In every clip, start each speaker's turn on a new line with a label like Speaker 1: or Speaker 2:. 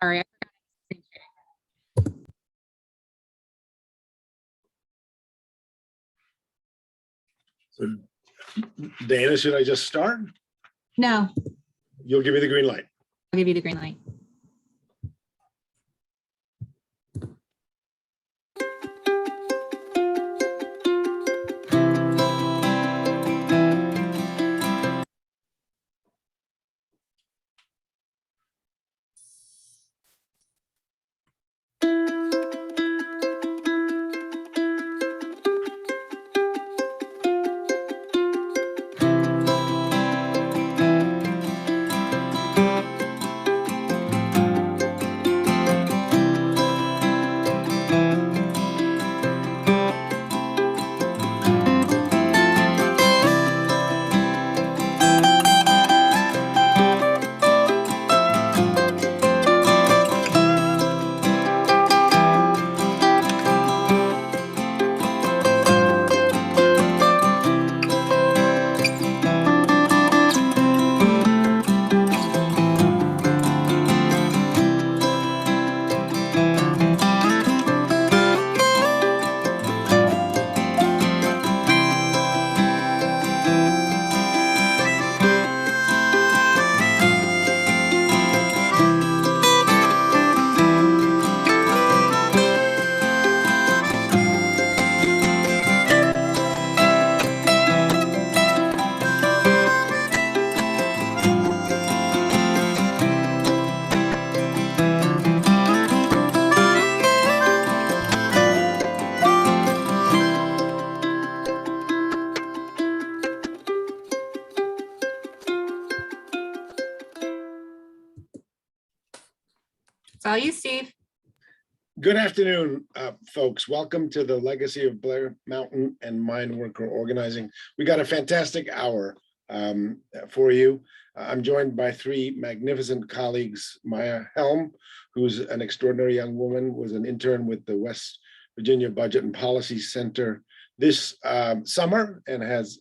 Speaker 1: Sorry.
Speaker 2: So, Dana, should I just start?
Speaker 1: No,
Speaker 2: You'll give me the green light.
Speaker 1: I'll give you the green light. It's all you, Steve.
Speaker 2: Good afternoon, folks. Welcome to the Legacy of Blair Mountain and Mine Worker Organizing. We got a fantastic hour for you. I'm joined by three magnificent colleagues. Myya Helm, who's an extraordinary young woman, was an intern with the West Virginia Budget and Policy Center this summer and has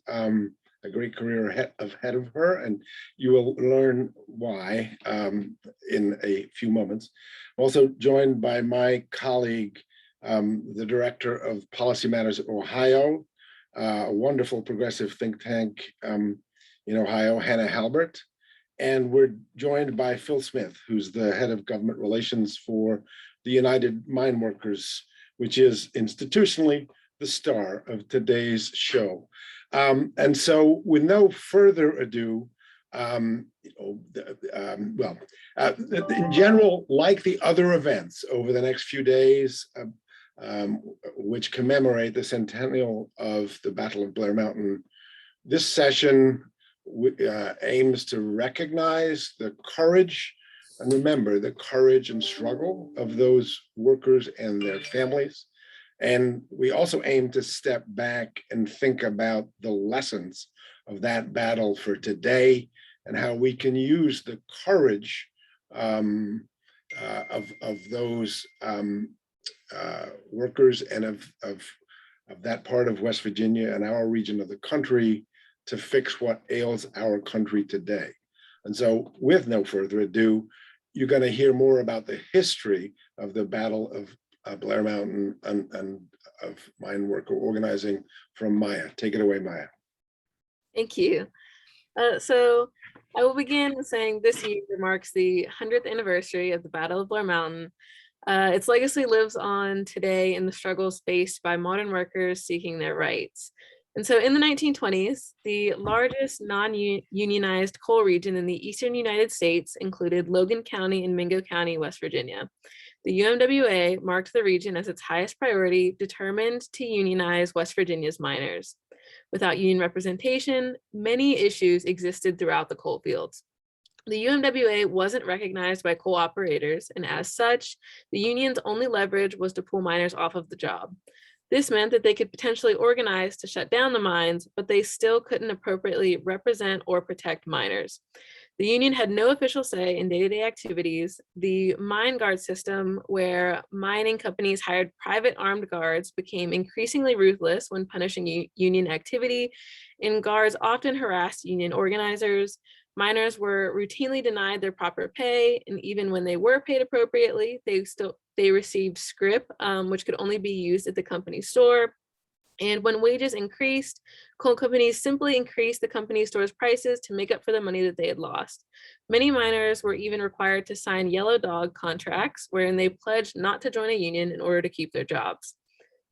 Speaker 2: a great career ahead of her, and you will learn why in a few moments. I'm also joined by my colleague, the Director of Policy Matters at Ohio, a wonderful progressive think tank in Ohio, Hannah Halbert. And we're joined by Phil Smith, who's the Head of Government Relations for the United Mine Workers, which is institutionally the star of today's show. And so with no further ado, in general, like the other events over the next few days, which commemorate the centennial of the Battle of Blair Mountain, this session aims to recognize the courage, and remember the courage and struggle of those workers and their families. And we also aim to step back and think about the lessons of that battle for today and how we can use the courage of those workers and of that part of West Virginia and our region of the country to fix what ails our country today. And so with no further ado, you're going to hear more about the history of the Battle of Blair Mountain and of mine worker organizing from Myya. Take it away, Myya.
Speaker 3: Thank you. So I will begin saying this year marks the 100th anniversary of the Battle of Blair Mountain. Its legacy lives on today in the struggles faced by modern workers seeking their rights. And so in the 1920s, the largest non-unionized coal region in the eastern United States included Logan County and Mingo County, West Virginia. The UMWA marked the region as its highest priority, determined to unionize West Virginia's miners. Without union representation, many issues existed throughout the coal fields. The UMWA wasn't recognized by coal operators, and as such, the union's only leverage was to pull miners off of the job. This meant that they could potentially organize to shut down the mines, but they still couldn't appropriately represent or protect miners. The union had no official say in day-to-day activities. The mine guard system, where mining companies hired private armed guards, became increasingly ruthless when punishing union activity, and guards often harassed union organizers. Miners were routinely denied their proper pay, and even when they were paid appropriately, they received scrip, which could only be used at the company store. And when wages increased, coal companies simply increased the company store's prices to make up for the money that they had lost. Many miners were even required to sign yellow dog contracts, wherein they pledged not to join a union in order to keep their jobs.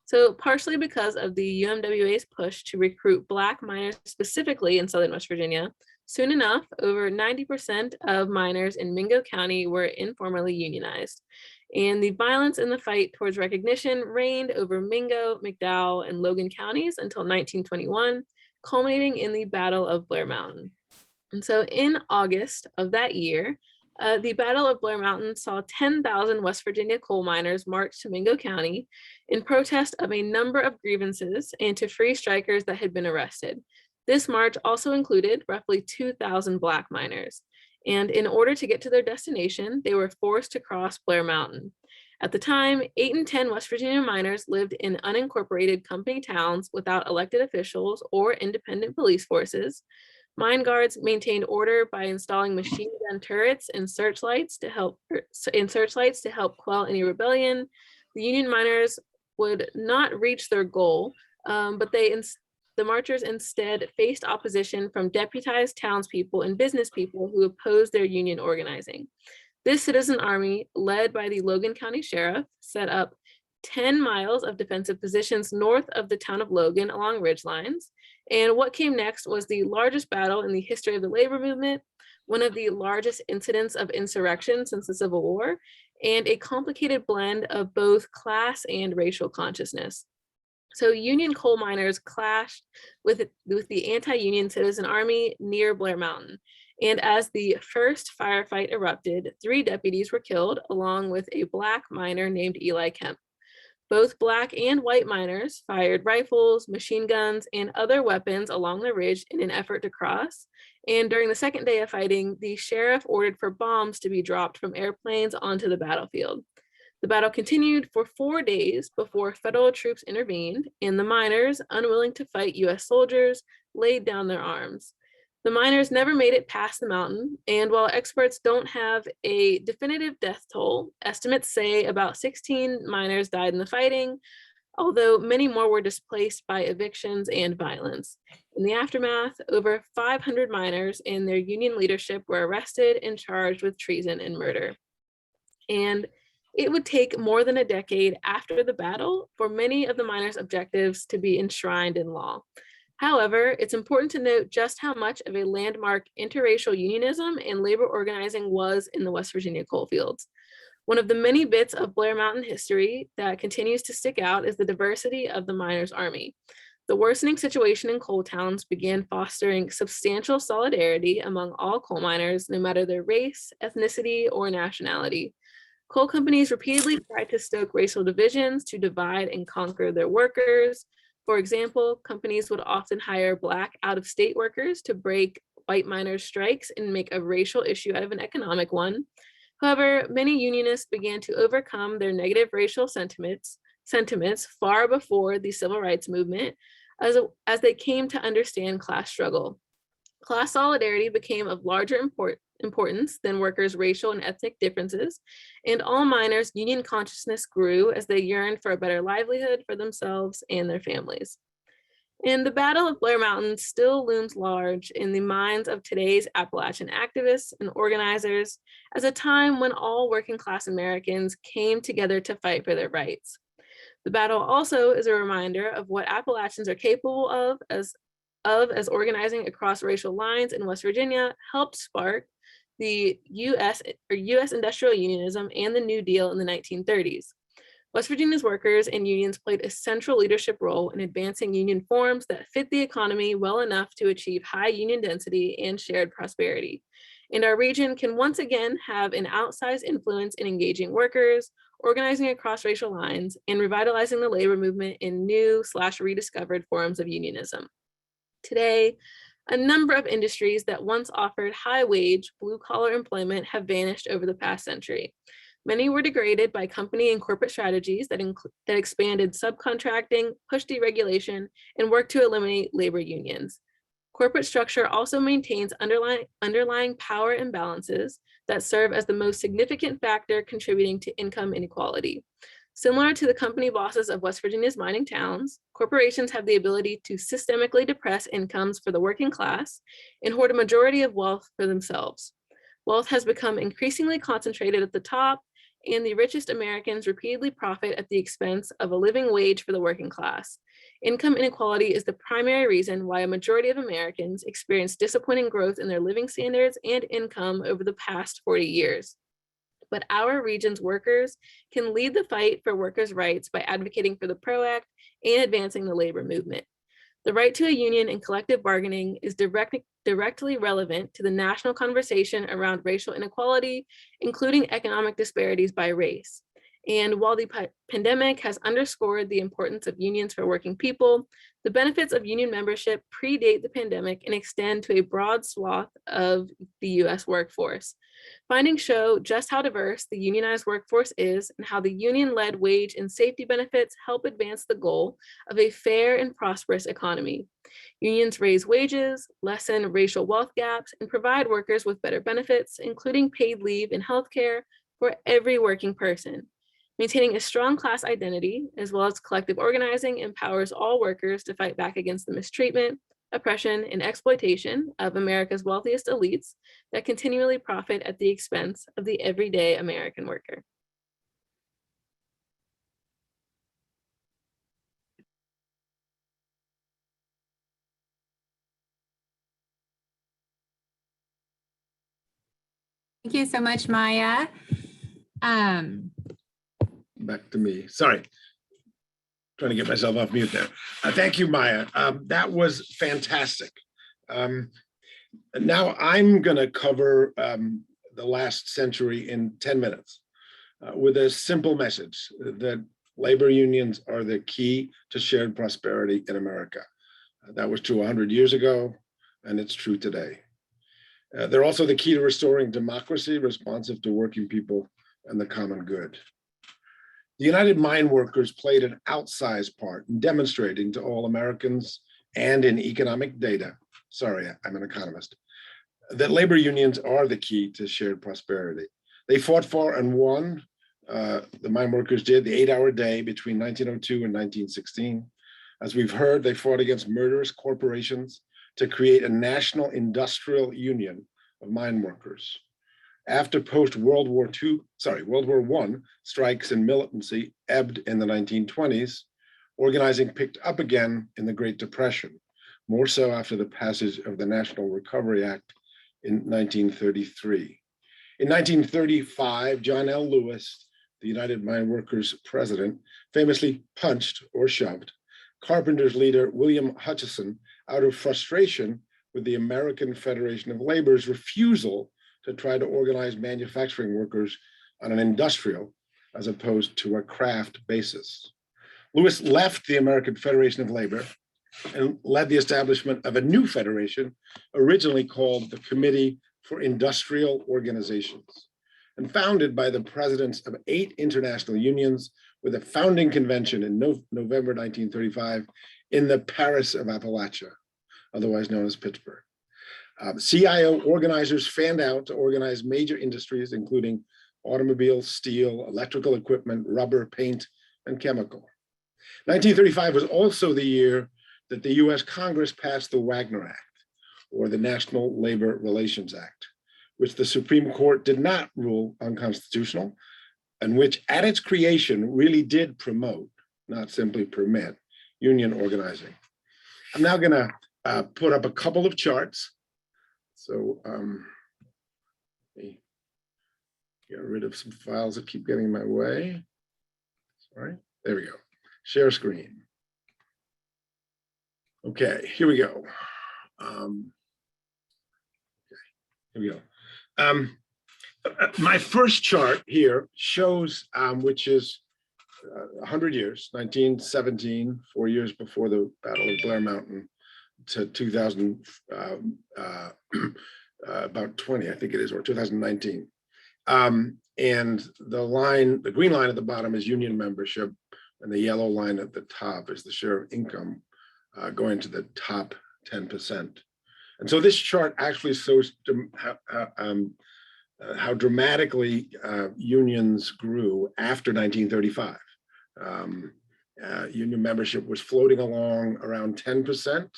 Speaker 3: So partially because of the UMWA's push to recruit Black miners specifically in Southern West Virginia, soon enough, over 90% of miners in Mingo County were informally unionized. And the violence in the fight towards recognition reigned over Mingo, McDowell, and Logan counties until 1921, culminating in the Battle of Blair Mountain. And so in August of that year, the Battle of Blair Mountain saw 10,000 West Virginia coal miners march to Mingo County in protest of a number of grievances and to free strikers that had been arrested. This march also included roughly 2,000 Black miners. And in order to get to their destination, they were forced to cross Blair Mountain. At the time, 8 in 10 West Virginia miners lived in unincorporated company towns without elected officials or independent police forces. Mine guards maintained order by installing machine gun turrets and searchlights to help quell any rebellion. The Union miners would not reach their goal, but the marchers instead faced opposition from deputized townspeople and business people who opposed their union organizing. This citizen army, led by the Logan County Sheriff, set up 10 miles of defensive positions north of the town of Logan along ridge lines. And what came next was the largest battle in the history of the labor movement, one of the largest incidents of insurrection since the Civil War, and a complicated blend of both class and racial consciousness. So Union coal miners clashed with the anti-union citizen army near Blair Mountain. And as the first firefight erupted, 3 deputies were killed, along with a Black miner named Eli Kemp. Both Black and white miners fired rifles, machine guns, and other weapons along the ridge in an effort to cross. And during the second day of fighting, the sheriff ordered for bombs to be dropped from airplanes onto the battlefield. The battle continued for 4 days before federal troops intervened, and the miners, unwilling to fight US soldiers, laid down their arms. The miners never made it past the mountain, and while experts don't have a definitive death toll, estimates say about 16 miners died in the fighting, although many more were displaced by evictions and violence. In the aftermath, over 500 miners and their union leadership were arrested and charged with treason and murder. And it would take more than a decade after the battle for many of the miners' objectives to be enshrined in law. However, it's important to note just how much of a landmark interracial unionism and labor organizing was in the West Virginia coalfields. One of the many bits of Blair Mountain history that continues to stick out is the diversity of the miners' army. The worsening situation in coal towns began fostering substantial solidarity among all coal miners, no matter their race, ethnicity, or nationality. Coal companies repeatedly tried to stoke racial divisions to divide and conquer their workers. For example, companies would often hire Black out-of-state workers to break white miners' strikes and make a racial issue out of an economic one. However, many unionists began to overcome their negative racial sentiments far before the civil rights movement, as they came to understand class struggle. Class solidarity became of larger importance than workers' racial and ethnic differences, and all miners' union consciousness grew as they yearned for a better livelihood for themselves and their families. And the Battle of Blair Mountain still looms large in the minds of today's Appalachian activists and organizers as a time when all working class Americans came together to fight for their rights. The battle also is a reminder of what Appalachians are capable of as organizing across racial lines in West Virginia helped spark the US industrial unionism and the New Deal in the 1930s. West Virginia's workers and unions played a central leadership role in advancing union forms that fit the economy well enough to achieve high union density and shared prosperity. And our region can once again have an outsized influence in engaging workers, organizing across racial lines, and revitalizing the labor movement in new/rediscovered forms of unionism. Today, a number of industries that once offered high-wage, blue-collar employment have vanished over the past century. Many were degraded by company and corporate strategies that expanded subcontracting, pushed deregulation, and worked to eliminate labor unions. Corporate structure also maintains underlying power imbalances that serve as the most significant factor contributing to income inequality. Similar to the company bosses of West Virginia's mining towns, corporations have the ability to systemically depress incomes for the working class and hoard a majority of wealth for themselves. Wealth has become increasingly concentrated at the top, and the richest Americans repeatedly profit at the expense of a living wage for the working class. Income inequality is the primary reason why a majority of Americans experience disappointing growth in their living standards and income over the past 40 years. But our region's workers can lead the fight for workers' rights by advocating for the PRO Act and advancing the labor movement. The right to a union and collective bargaining is directly relevant to the national conversation around racial inequality, including economic disparities by race. And while the pandemic has underscored the importance of unions for working people, the benefits of union membership predate the pandemic and extend to a broad swath of the US workforce. Findings show just how diverse the unionized workforce is and how the union-led wage and safety benefits help advance the goal of a fair and prosperous economy. Unions raise wages, lessen racial wealth gaps, and provide workers with better benefits, including paid leave and healthcare for every working person. Maintaining a strong class identity, as well as collective organizing, empowers all workers to fight back against the mistreatment, oppression, and exploitation of America's wealthiest elites that continually profit at the expense of the everyday American worker.
Speaker 1: Thank you so much, Myya.
Speaker 2: Back to me. Sorry. Trying to get myself off mute there. Thank you, Myya. That was fantastic. Now I'm going to cover the last century in 10 minutes with a simple message that labor unions are the key to shared prosperity in America. That was true 100 years ago, and it's true today. They're also the key to restoring democracy responsive to working people and the common good. The United Mine Workers played an outsized part in demonstrating to all Americans and in economic data, sorry, I'm an economist, that labor unions are the key to shared prosperity. They fought for and won, the mine workers did, the 8-hour day between 1902 and 1916. As we've heard, they fought against murderous corporations to create a national industrial union of mine workers. After post-World War I strikes and militancy ebbed in the 1920s, organizing picked up again in the Great Depression, more so after the passage of the National Recovery Act in 1933. In 1935, John L. Lewis, the United Mine Workers president, famously punched or shoved Carpenters leader William Hutchison out of frustration with the American Federation of Labor's refusal to try to organize manufacturing workers on an industrial as opposed to a craft basis. Lewis left the American Federation of Labor and led the establishment of a new federation, originally called the Committee for Industrial Organizations, and founded by the presidents of 8 international unions with a founding convention in November 1935 in the Paris of Appalachia, otherwise known as Pittsburgh. CIO organizers fanned out to organize major industries, including automobiles, steel, electrical equipment, rubber, paint, and chemical. 1935 was also the year that the US Congress passed the Wagner Act, or the National Labor Relations Act, which the Supreme Court did not rule unconstitutional, and which at its creation really did promote, not simply permit, union organizing. I'm now gonna put up a couple of charts. So let me get rid of some files that keep getting in my way. Sorry, there we go. Share screen. Okay, here we go. Here we go. My first chart here shows, which is 100 years, 1917, 4 years before the Battle of Blair Mountain, to 2000, about 20, I think it is, or 2019. And the green line at the bottom is union membership, and the yellow line at the top is the share of income going to the top 10%. And so this chart actually shows how dramatically unions grew after 1935. Union membership was floating along around 10%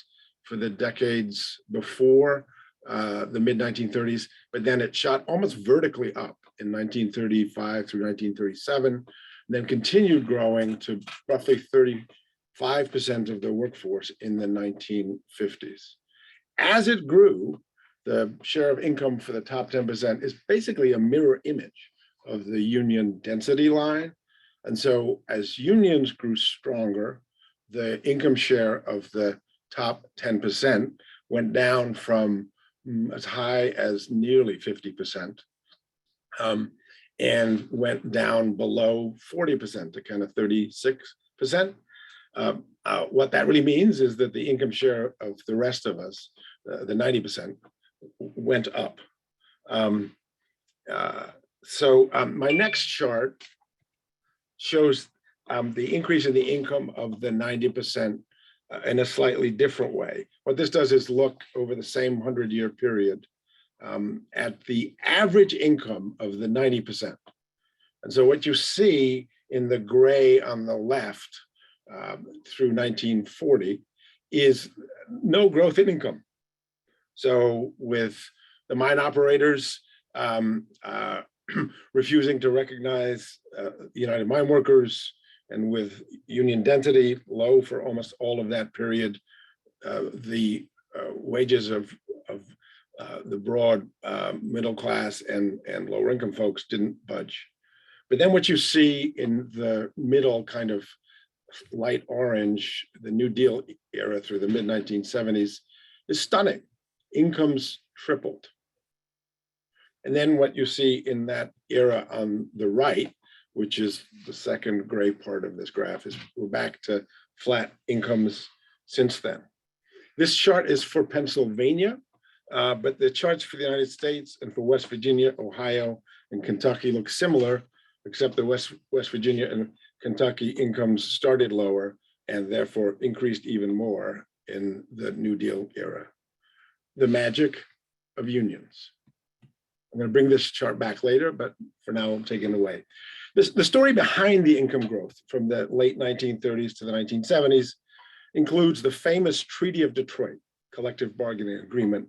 Speaker 2: for the decades before the mid-1930s, but then it shot almost vertically up in 1935 through 1937, and then continued growing to roughly 35% of the workforce in the 1950s. As it grew, the share of income for the top 10% is basically a mirror image of the union density line. And so as unions grew stronger, the income share of the top 10% went down from as high as nearly 50%, and went down below 40% to kind of 36%. What that really means is that the income share of the rest of us, the 90%, went up. My next chart shows the increase in the income of the 90% in a slightly different way. What this does is look over the same 100-year period at the average income of the 90%. And so what you see in the gray on the left through 1940 is no growth in income. So with the mine operators refusing to recognize United Mine Workers, and with union density low for almost all of that period, the wages of the broad middle class and lower income folks didn't budge. But then what you see in the middle kind of light orange, the New Deal era through the mid-1970s, is stunning. Incomes tripled. And then what you see in that era on the right, which is the second gray part of this graph, is we're back to flat incomes since then. This chart is for Pennsylvania, but the charts for the United States and for West Virginia, Ohio, and Kentucky look similar, except the West Virginia and Kentucky incomes started lower and therefore increased even more in the New Deal era. The magic of unions. I'm going to bring this chart back later, but for now, I'm taking it away. The story behind the income growth from the late 1930s to the 1970s includes the famous Treaty of Detroit, collective bargaining agreement,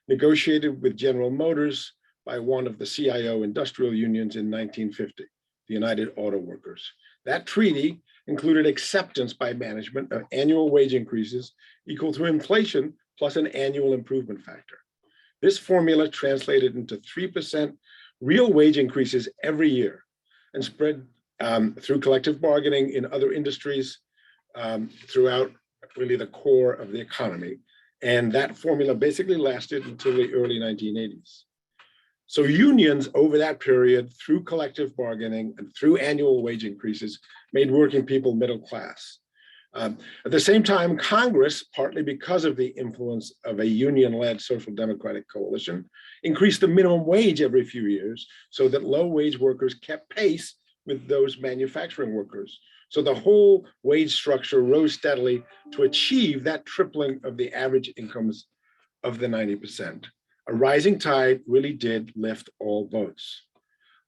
Speaker 2: negotiated with General Motors by one of the CIO industrial unions in 1950, the United Auto Workers. That treaty included acceptance by management of annual wage increases equal to inflation plus an annual improvement factor. This formula translated into 3% real wage increases every year and spread through collective bargaining in other industries throughout really the core of the economy. And that formula basically lasted until the early 1980s. So unions over that period, through collective bargaining and through annual wage increases, made working people middle class. At the same time, Congress, partly because of the influence of a union-led social democratic coalition, increased the minimum wage every few years so that low-wage workers kept pace with those manufacturing workers. So the whole wage structure rose steadily to achieve that tripling of the average incomes of the 90%. A rising tide really did lift all boats.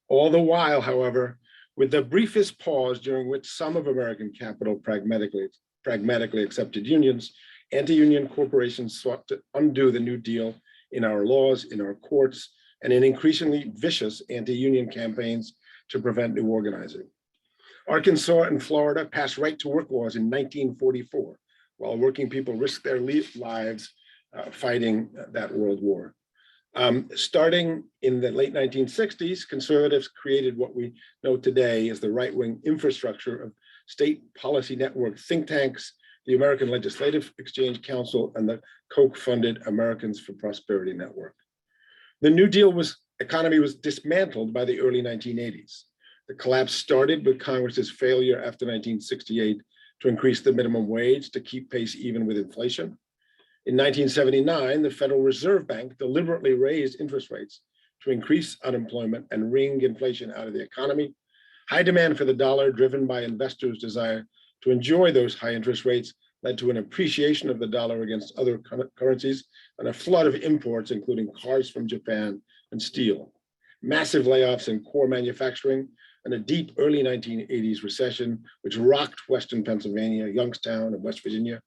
Speaker 2: All the while, however, with the briefest pause during which some of American capital pragmatically accepted unions, anti-union corporations sought to undo the New Deal in our laws, in our courts, and in increasingly vicious anti-union campaigns to prevent new organizing. Arkansas and Florida passed right-to-work laws in 1944, while working people risked their lives fighting that world war. Starting in the late 1960s, conservatives created what we know today as the right-wing infrastructure of state policy network think tanks, the American Legislative Exchange Council, and the Koch-funded Americans for Prosperity Network. The New Deal economy was dismantled by the early 1980s. The collapse started with Congress's failure after 1968 to increase the minimum wage to keep pace even with inflation. In 1979, the Federal Reserve Bank deliberately raised interest rates to increase unemployment and wring inflation out of the economy. High demand for the dollar, driven by investors' desire to enjoy those high interest rates, led to an appreciation of the dollar against other currencies and a flood of imports, including cars from Japan and steel. Massive layoffs in core manufacturing and a deep early 1980s recession, which rocked Western Pennsylvania, Youngstown, and West Virginia,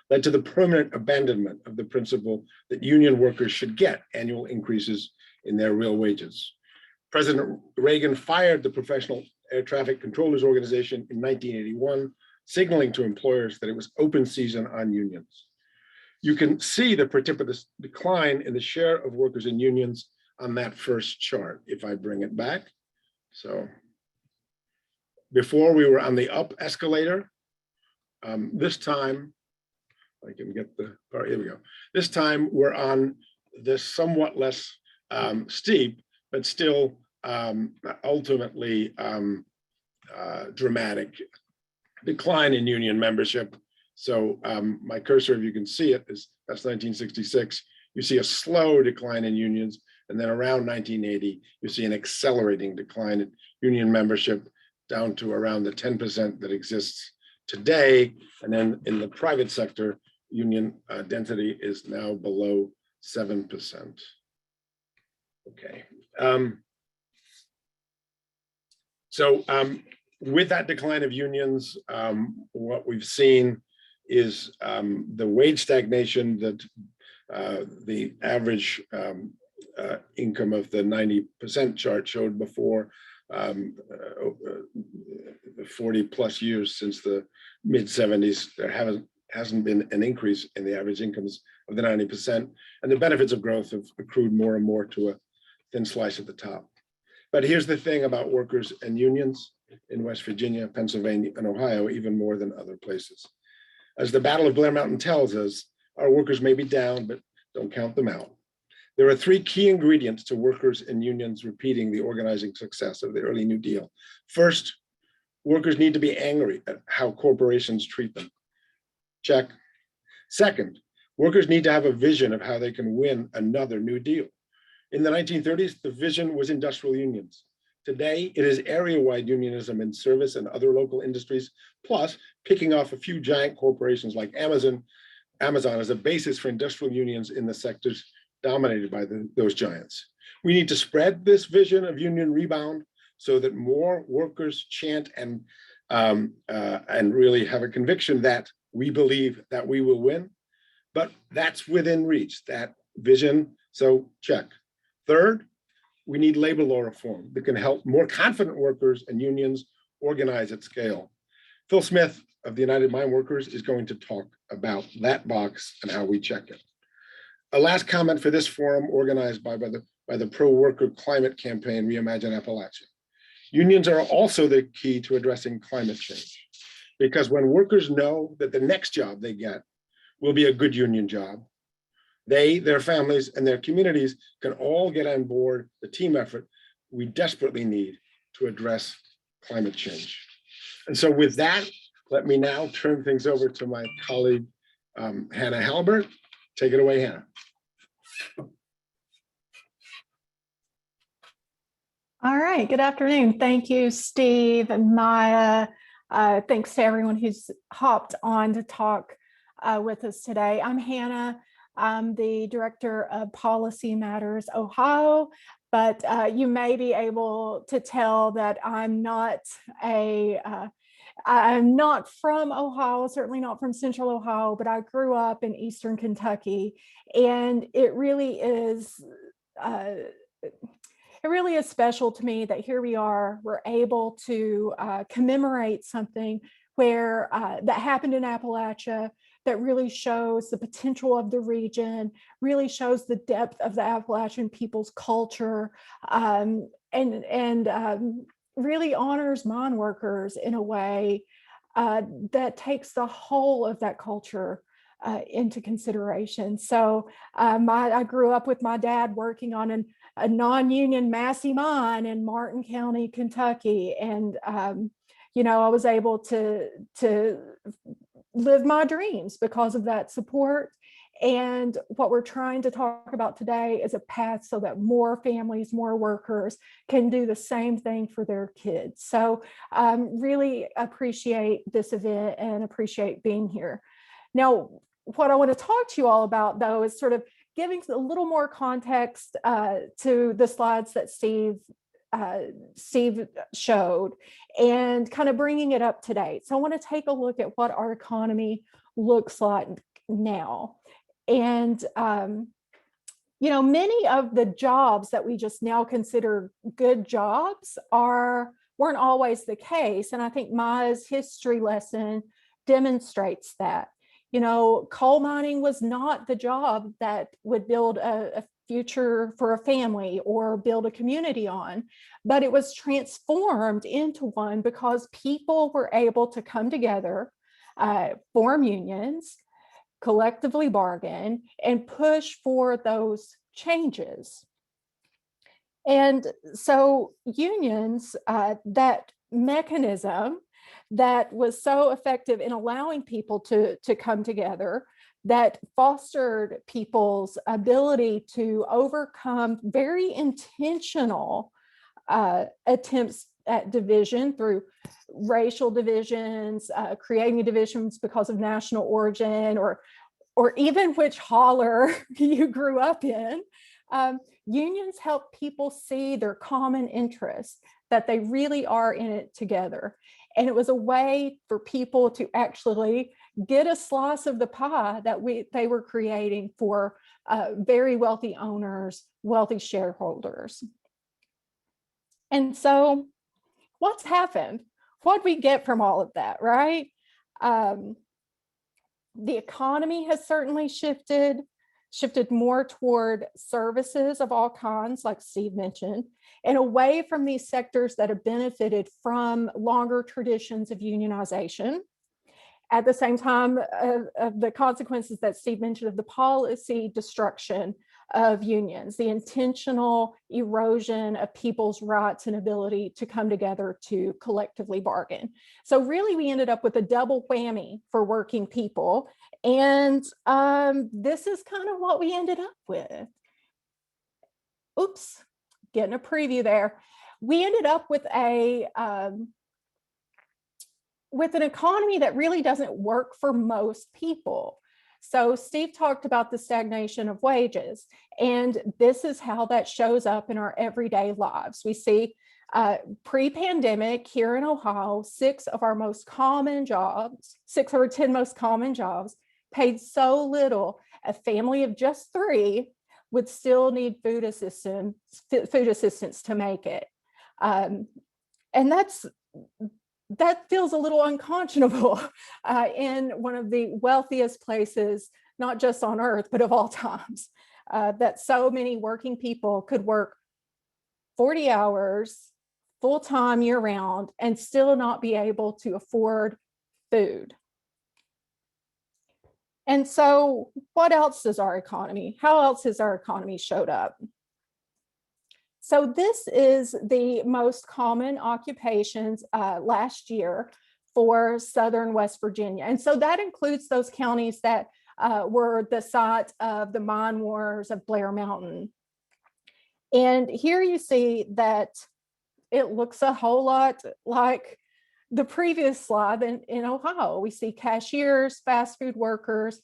Speaker 2: led to the permanent abandonment of the principle that union workers should get annual increases in their real wages. President Reagan fired the Professional Air Traffic Controllers Organization in 1981, signaling to employers that it was open season on unions. You can see the precipitous decline in the share of workers in unions on that first chart, if I bring it back. So before we were on the up escalator, this time, I can get the part, here we go. This time we're on this somewhat less steep, but still ultimately dramatic decline in union membership. So my cursor, if you can see it, that's 1966. You see a slow decline in unions, and then around 1980, you see an accelerating decline in union membership down to around the 10% that exists today. And then in the private sector, union density is now below 7%. Okay. With that decline of unions, what we've seen is the wage stagnation that the average income of the 90% chart showed before, the 40 plus years since the mid 70s, there hasn't been an increase in the average incomes of the 90%, and the benefits of growth have accrued more and more to a thin slice at the top. But here's the thing about workers and unions in West Virginia, Pennsylvania, and Ohio, even more than other places. As the Battle of Blair Mountain tells us, our workers may be down, but don't count them out. There are three key ingredients to workers and unions repeating the organizing success of the early New Deal. First, workers need to be angry at how corporations treat them. Check. Second, workers need to have a vision of how they can win another New Deal. In the 1930s, the vision was industrial unions. Today, it is area-wide unionism in service and other local industries, plus picking off a few giant corporations like Amazon as a basis for industrial unions in the sectors dominated by those giants. We need to spread this vision of union rebound so that more workers chant and really have a conviction that we believe that we will win, but that's within reach, that vision, so check. Third, we need labor law reform that can help more confident workers and unions organize at scale. Phil Smith of the United Mine Workers is going to talk about that box and how we check it. A last comment for this forum organized by the pro-worker climate campaign, ReImagine Appalachia. Unions are also the key to addressing climate change, because when workers know that the next job they get will be a good union job, they, their families, and their communities can all get on board the team effort we desperately need to address climate change. And so with that, let me now turn things over to my colleague, Hannah Halbert. Take it away, Hannah.
Speaker 4: All right, good afternoon. Thank you, Steve and Myya. Thanks to everyone who's hopped on to talk with us today. I'm Hannah. I'm the Director of Policy Matters Ohio, but you may be able to tell that I'm not from Ohio, certainly not from Central Ohio, but I grew up in Eastern Kentucky, and it really is special to me that here we are, we're able to commemorate something where that happened in Appalachia, that really shows the potential of the region, really shows the depth of the Appalachian people's culture, and really honors mine workers in a way that takes the whole of that culture into consideration. So I grew up with my dad working on a non-union Massey mine in Martin County, Kentucky, and I was able to live my dreams because of that support. And what we're trying to talk about today is a path so that more families, more workers can do the same thing for their kids. So really appreciate this event and appreciate being here. Now, what I want to talk to you all about, though, is sort of giving a little more context to the slides that Steve showed, and kind of bringing it up to date. So I want to take a look at what our economy looks like now. And, many of the jobs that we just now consider good jobs weren't always the case. And I think Myya's history lesson demonstrates that. Coal mining was not the job that would build a future for a family or build a community on, but it was transformed into one because people were able to come together, form unions, collectively bargain, and push for those changes. And so unions, that mechanism that was so effective in allowing people to come together, that fostered people's ability to overcome very intentional attempts at division through racial divisions, creating divisions because of national origin, or even which holler you grew up in. Unions help people see their common interests, that they really are in it together. And it was a way for people to actually get a slice of the pie that they were creating for very wealthy owners, wealthy shareholders. And so what's happened? What we get from all of that, right? The economy has certainly shifted more toward services of all kinds, like Steve mentioned, and away from these sectors that have benefited from longer traditions of unionization. At the same time, of the consequences that Steve mentioned of the policy destruction of unions, the intentional erosion of people's rights and ability to come together to collectively bargain. So really, we ended up with a double whammy for working people. And this is kind of what we ended up with. Oops, getting a preview there. We ended up with with an economy that really doesn't work for most people. So Steve talked about the stagnation of wages, and this is how that shows up in our everyday lives. We see pre-pandemic here in Ohio, 6 of our 10 most common jobs paid so little, a family of just 3 would still need food assistance to make it. And that feels a little unconscionable in one of the wealthiest places, not just on earth, but of all times, that so many working people could work 40 hours full-time year-round and still not be able to afford food. And so what else is our economy? How else has our economy showed up? So this is the most common occupations last year for Southern West Virginia. And so that includes those counties that were the site of the mine wars of Blair Mountain. And here you see that it looks a whole lot like the previous slide in Ohio. We see cashiers, fast food workers,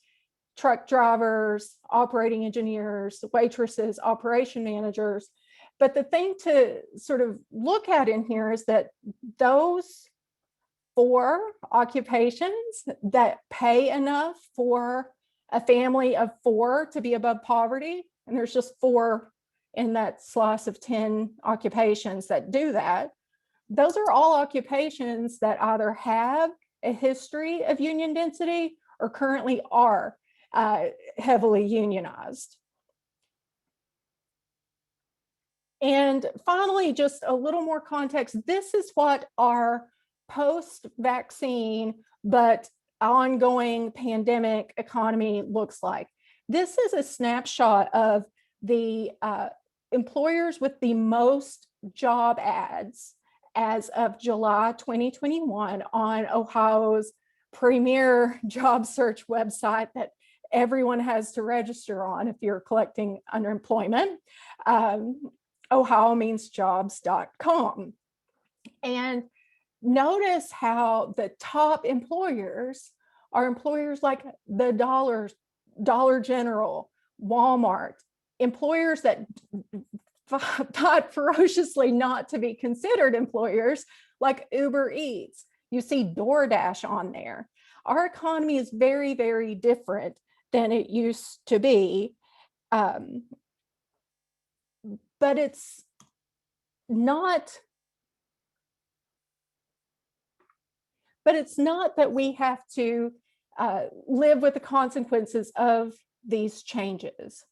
Speaker 4: truck drivers, operating engineers, waitresses, operation managers. But the thing to sort of look at in here is that those 4 occupations that pay enough for a family of 4 to be above poverty, and there's just 4 in that slice of 10 occupations that do that, those are all occupations that either have a history of union density or currently are heavily unionized. And finally, just a little more context. This is what our post-vaccine but ongoing pandemic economy looks like. This is a snapshot of the employers with the most job ads as of July 2021 on Ohio's premier job search website that everyone has to register on if you're collecting underemployment. ohiomeansjobs.com. And notice how the top employers are employers like the Dollar General, Walmart, employers that fought ferociously not to be considered employers, like Uber Eats. You see DoorDash on there. Our economy is very, very different than it used to be. But it's not that we have to live with the consequences of these changes.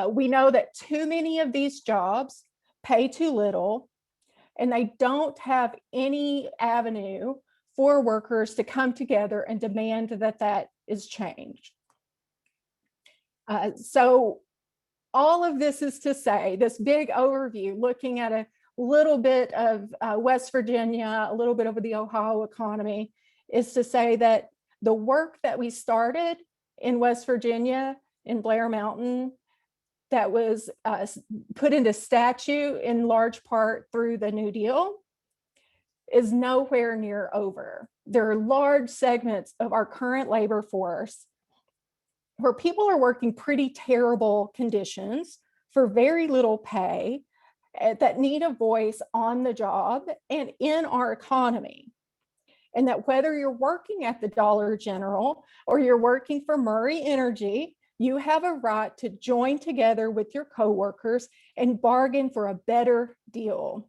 Speaker 4: We know that too many of these jobs pay too little, and they don't have any avenue for workers to come together and demand that that is changed. So all of this is to say, this big overview, looking at a little bit of West Virginia, a little bit of the Ohio economy, is to say that the work that we started in West Virginia, in Blair Mountain, that was put into statute in large part through the New Deal, is nowhere near over. There are large segments of our current labor force where people are working pretty terrible conditions for very little pay, that need a voice on the job and in our economy. And that whether you're working at the Dollar General or you're working for Murray Energy, you have a right to join together with your coworkers and bargain for a better deal,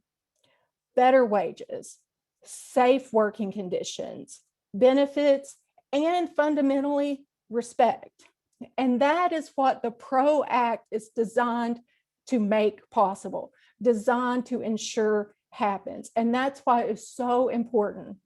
Speaker 4: better wages, safe working conditions, benefits, and fundamentally respect. And that is what the PRO Act is designed to make possible, designed to ensure happens. And that's why it's so important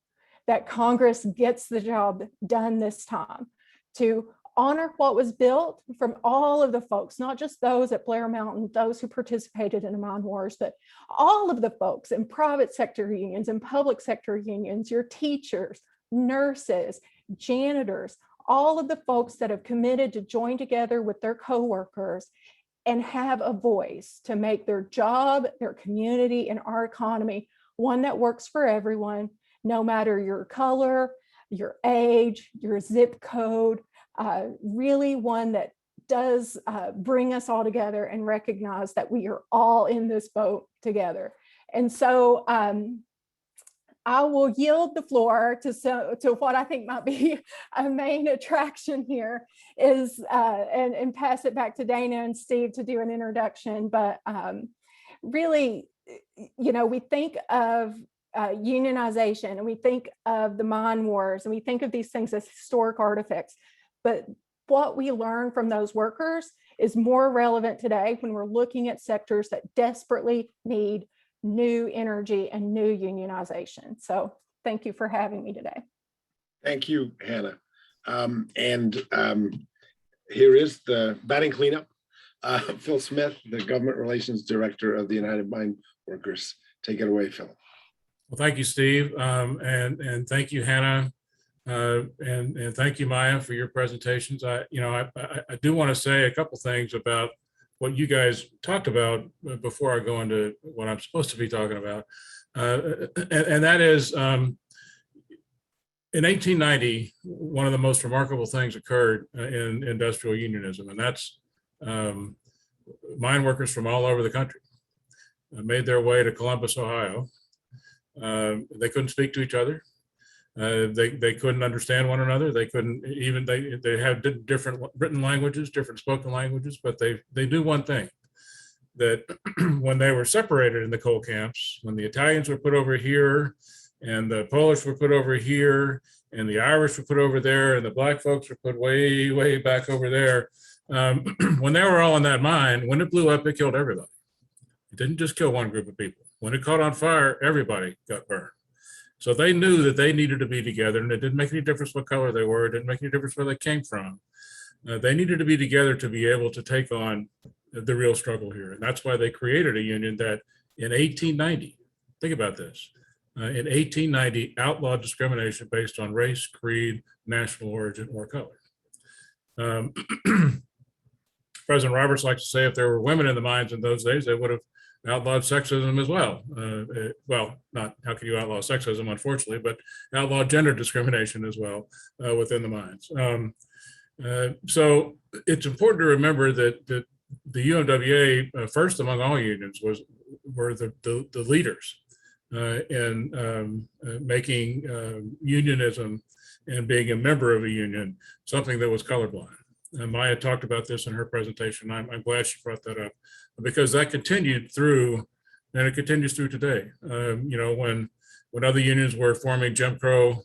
Speaker 4: that Congress gets the job done this time, to honor what was built from all of the folks, not just those at Blair Mountain, those who participated in the mine wars, but all of the folks in private sector unions and public sector unions, your teachers, nurses, janitors, all of the folks that have committed to join together with their coworkers and have a voice to make their job, their community, and our economy one that works for everyone, no matter your color, your age, your zip code, really one that does bring us all together and recognize that we are all in this boat together. And so I will yield the floor to what I think might be a main attraction here is, and pass it back to Dana and Steve to do an introduction. But really, you know, we think of unionization, and we think of the mine wars, and we think of these things as historic artifacts. But what we learn from those workers is more relevant today when we're looking at sectors that desperately need new energy and new unionization. So thank you for having me today.
Speaker 2: Thank you, Hannah. Here is the batting cleanup. Phil Smith, the Government Relations Director of the United Mine Workers. Take it away, Phil.
Speaker 5: Well, thank you, Steve, and thank you, Hannah, and thank you, Myya, for your presentations. I do want to say a couple things about what you guys talked about before I go into what I'm supposed to be talking about, and that is, in 1890, one of the most remarkable things occurred in industrial unionism, and that's mine workers from all over the country made their way to Columbus, Ohio. They couldn't speak to each other. They couldn't understand one another. They couldn't even, they had different written languages, different spoken languages, but they do one thing, that when they were separated in the coal camps, when the Italians were put over here and the Polish were put over here and the Irish were put over there and the black folks were put way, way back over there, when they were all in that mine, when it blew up, it killed everybody. It didn't just kill one group of people. When it caught on fire, everybody got burned. So they knew that they needed to be together, and it didn't make any difference what color they were. It didn't make any difference where they came from. They needed to be together to be able to take on the real struggle here. And that's why they created a union that in 1890, think about this, in 1890 outlawed discrimination based on race, creed, national origin, or color. President Roberts likes to say if there were women in the mines in those days, they would have outlawed sexism as well. Well, not how can you outlaw sexism, unfortunately, but outlawed gender discrimination as well within the mines. So it's important to remember that the UMWA, first among all unions, were the leaders in making unionism and being a member of a union something that was colorblind. And Myya talked about this in her presentation. I'm glad she brought that up because that continued through, and it continues through today. You know, when other unions were forming Jim Crow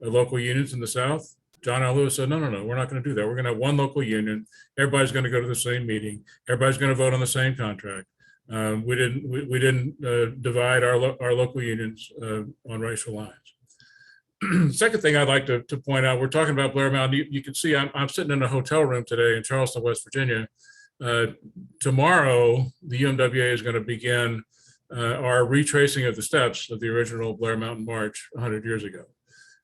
Speaker 5: local unions in the South, John L. Lewis said, no, we're not going to do that. We're going to have one local union. Everybody's going to go to the same meeting. Everybody's going to vote on the same contract. We didn't divide our local unions on racial lines. Second thing I'd like to point out, we're talking about Blair Mountain. You can see I'm sitting in a hotel room today in Charleston, West Virginia. Tomorrow, the UMWA is going to begin our retracing of the steps of the original Blair Mountain March 100 years ago.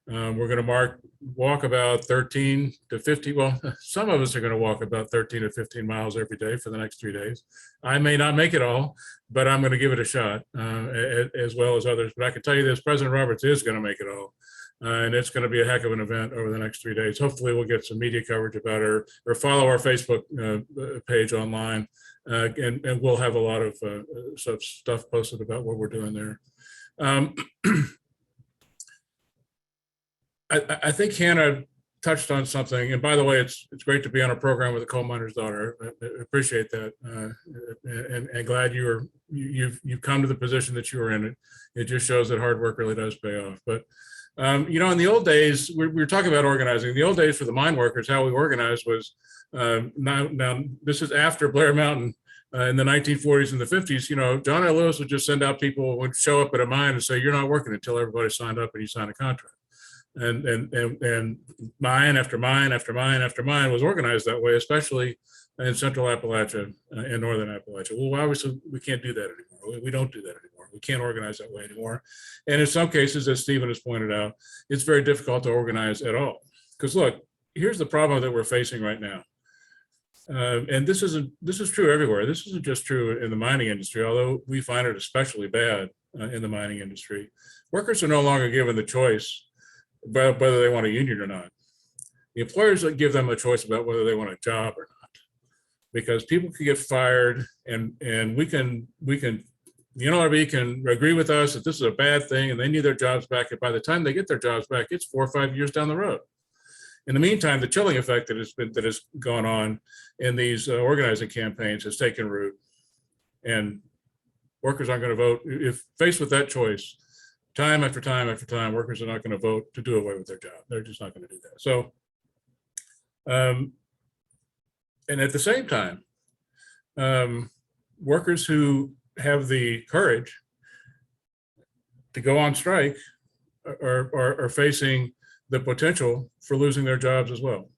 Speaker 5: We're going to walk about 13 to 50. Well, some of us are going to walk about 13 to 15 miles every day for the next 3 days. I may not make it all, but I'm going to give it a shot, as well as others. But I can tell you this, President Roberts is going to make it all. And it's going to be a heck of an event over the next 3 days. Hopefully we'll get some media coverage about it or follow our Facebook page online. And we'll have a lot of stuff posted about what we're doing there. I think Hannah touched on something. And by the way, it's great to be on a program with a coal miner's daughter. I appreciate that. And glad you've come to the position that you are in. It just shows that hard work really does pay off. But you know, in the old days, we were talking about organizing. In the old days for the mine workers, how we organized was, now this is after Blair Mountain in the 1940s and the 50s, you know, John L. Lewis would just send out people, would show up at a mine and say, you're not working until everybody signed up and you sign a contract. And mine after mine after mine after mine was organized that way, especially in Central Appalachia and Northern Appalachia. Well, obviously we can't do that anymore. We don't do that anymore. We can't organize that way anymore. And in some cases, as Stephen has pointed out, it's very difficult to organize at all. Because look, here's the problem that we're facing right now. And this is true everywhere. This isn't just true in the mining industry, although we find it especially bad in the mining industry. Workers are no longer given the choice about whether they want a union or not. The employers give them a choice about whether they want a job or not, because people can get fired, and we can the NLRB can agree with us that this is a bad thing and they need their jobs back. And by the time they get their jobs back, it's 4 or 5 years down the road. In the meantime, the chilling effect that has gone on in these organizing campaigns has taken root, and workers aren't going to vote. If faced with that choice, time after time after time, workers are not going to vote to do away with their job. They're just not going to do that. So, and at the same time, workers who have the courage to go on strike are facing the potential for losing their jobs as well.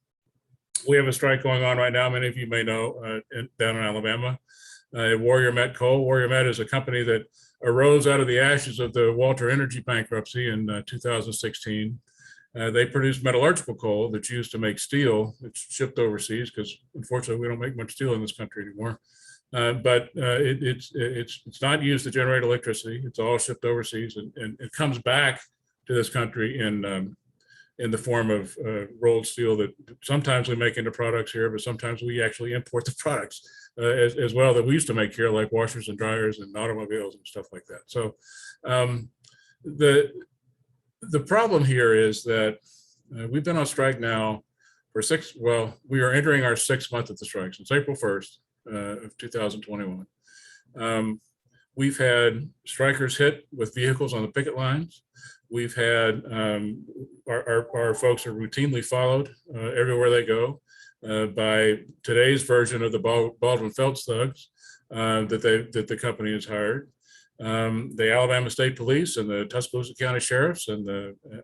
Speaker 5: We have a strike going on right now, many of you may know, down in Alabama, at Warrior Met Coal. Warrior Met is a company that arose out of the ashes of the Walter Energy bankruptcy in 2016. They produce metallurgical coal that's used to make steel. It's shipped overseas because unfortunately we don't make much steel in this country anymore. But it's not used to generate electricity. It's all shipped overseas, and it comes back to this country in the form of rolled steel that sometimes we make into products here, but sometimes we actually import the products as well that we used to make here, like washers and dryers and automobiles and stuff like that. So the problem here is that we've been on strike now for we are entering our 6th month of the strike since April 1st of 2021. We've had strikers hit with vehicles on the picket lines. We've had our folks are routinely followed everywhere they go by today's version of the Baldwin Felts thugs that the company has hired. The Alabama State Police and the Tuscaloosa County Sheriffs and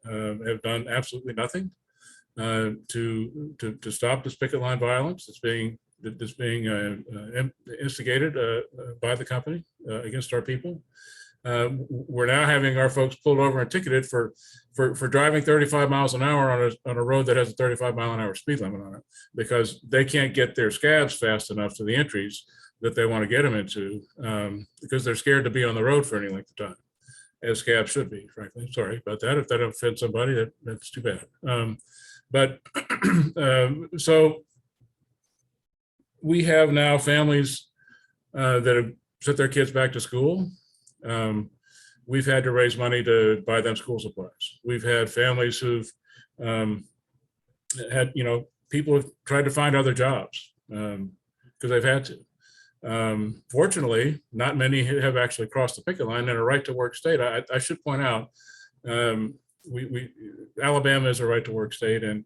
Speaker 5: have done absolutely nothing to stop this picket line violence that's being instigated by the company against our people. We're now having our folks pulled over and ticketed for driving 35 miles an hour on a road that has a 35-mile-an-hour speed limit on it, because they can't get their scabs fast enough to the entries that they want to get them into, because they're scared to be on the road for any length of time, as cabs should be, frankly. Sorry about that. If that offends somebody, that's too bad. So we have now families that have sent their kids back to school. We've had to raise money to buy them school supplies. We've had families who've had, people have tried to find other jobs because they've had to. Fortunately, not many have actually crossed the picket line in a right to work state. I should point out, Alabama is a right to work state, and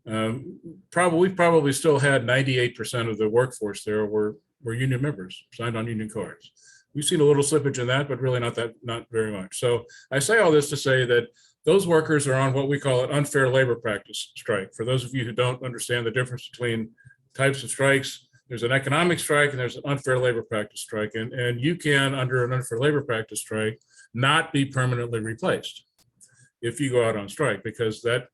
Speaker 5: we've probably still had 98% of the workforce there were union members, signed on union cards. We've seen a little slippage in that, but really not very much. So I say all this to say that those workers are on what we call an unfair labor practice strike. For those of you who don't understand the difference between types of strikes, there's an economic strike and there's an unfair labor practice strike. And you can, under an unfair labor practice strike, not be permanently replaced if you go out on strike, because the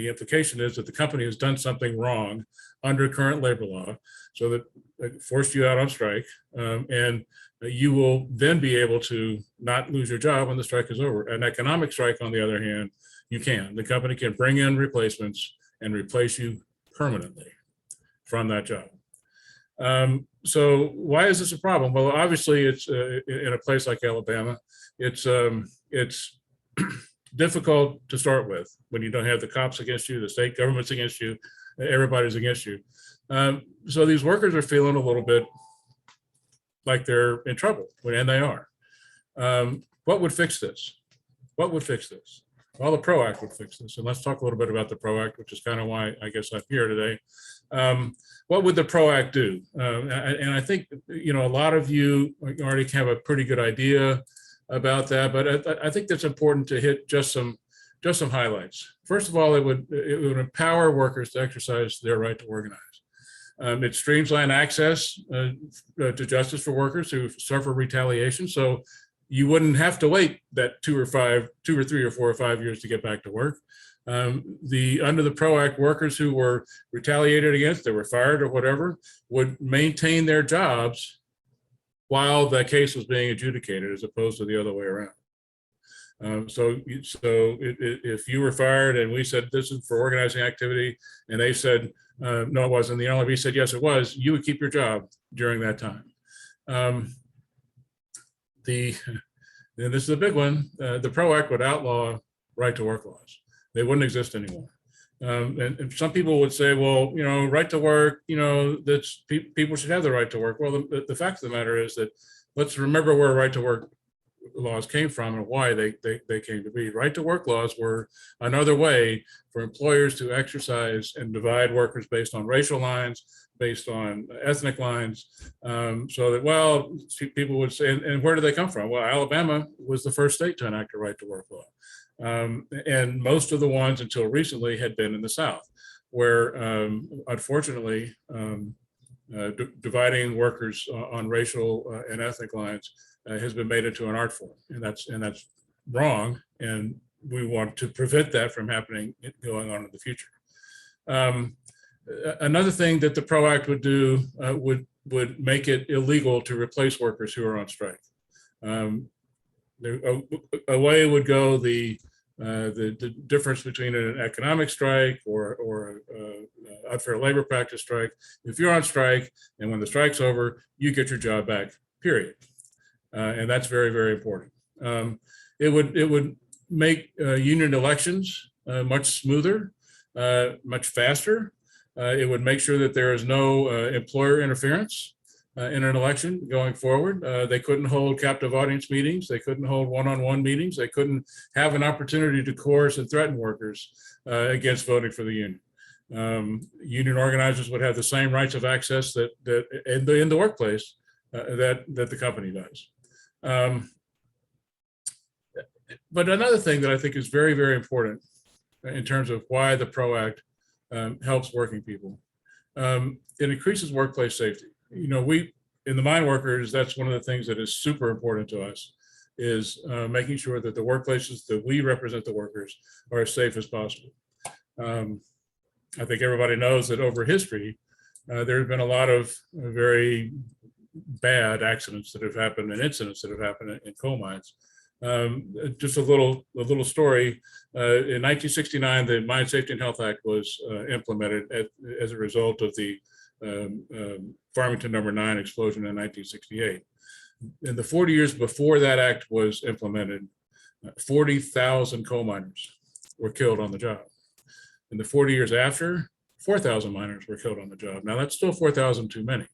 Speaker 5: implication is that the company has done something wrong under current labor law, so that it forced you out on strike, and you will then be able to not lose your job when the strike is over. An economic strike, on the other hand, you can. The company can bring in replacements and replace you permanently from that job. So why is this a problem? Well, obviously, it's in a place like Alabama, it's difficult to start with when you don't have the cops against you, the state government's against you, everybody's against you. So these workers are feeling a little bit like they're in trouble, and they are. What would fix this? What would fix this? Well, the PRO Act would fix this. And let's talk a little bit about the PRO Act, which is kind of why I guess I'm here today. What would the PRO Act do? And I think, a lot of you already have a pretty good idea about that, but I think that's important to hit just some highlights. First of all, it would empower workers to exercise their right to organize. It streamlines access to justice for workers who suffer retaliation. So you wouldn't have to wait that 2 or 3 or 4 or 5 years to get back to work. Under the PRO Act, workers who were retaliated against, they were fired or whatever, would maintain their jobs while the case was being adjudicated, as opposed to the other way around. So if you were fired and we said this is for organizing activity, and they said no, it wasn't, the NLRB said yes, it was, you would keep your job during that time. And this is a big one. The PRO Act would outlaw right to work laws. They wouldn't exist anymore. And some people would say, well, right to work, that's people should have the right to work. Well, the fact of the matter is that let's remember where right to work laws came from and why they came to be. Right to work laws were another way for employers to exercise and divide workers based on racial lines, based on ethnic lines, so that, well, people would say, and where do they come from? Well, Alabama was the first state to enact a right to work law. And most of the ones until recently had been in the South, where unfortunately, dividing workers on racial and ethnic lines has been made into an art form, and that's wrong. And we want to prevent that from happening, going on in the future. Another thing that the PRO Act would do would make it illegal to replace workers who are on strike. Away would go the difference between an economic strike or unfair labor practice strike. If you're on strike and when the strike's over, you get your job back, period. And that's very, very important. It would make union elections much smoother, much faster. It would make sure that there is no employer interference in an election going forward. They couldn't hold captive audience meetings. They couldn't hold one-on-one meetings. They couldn't have an opportunity to coerce and threaten workers against voting for the union. Union organizers would have the same rights of access that in the workplace that the company does. But another thing that I think is very, very important in terms of why the PRO Act helps working people, it increases workplace safety. We, in the mine workers, that's one of the things that is super important to us, is making sure that the workplaces that we represent the workers are as safe as possible. I think everybody knows that over history, there have been a lot of very bad accidents that have happened and incidents that have happened in coal mines. Just a little story. In 1969, the Mine Safety and Health Act was implemented as a result of the Farmington No. 9 explosion in 1968. In the 40 years before that act was implemented, 40,000 coal miners were killed on the job. In the 40 years after, 4,000 miners were killed on the job. Now that's still 4,000 too many,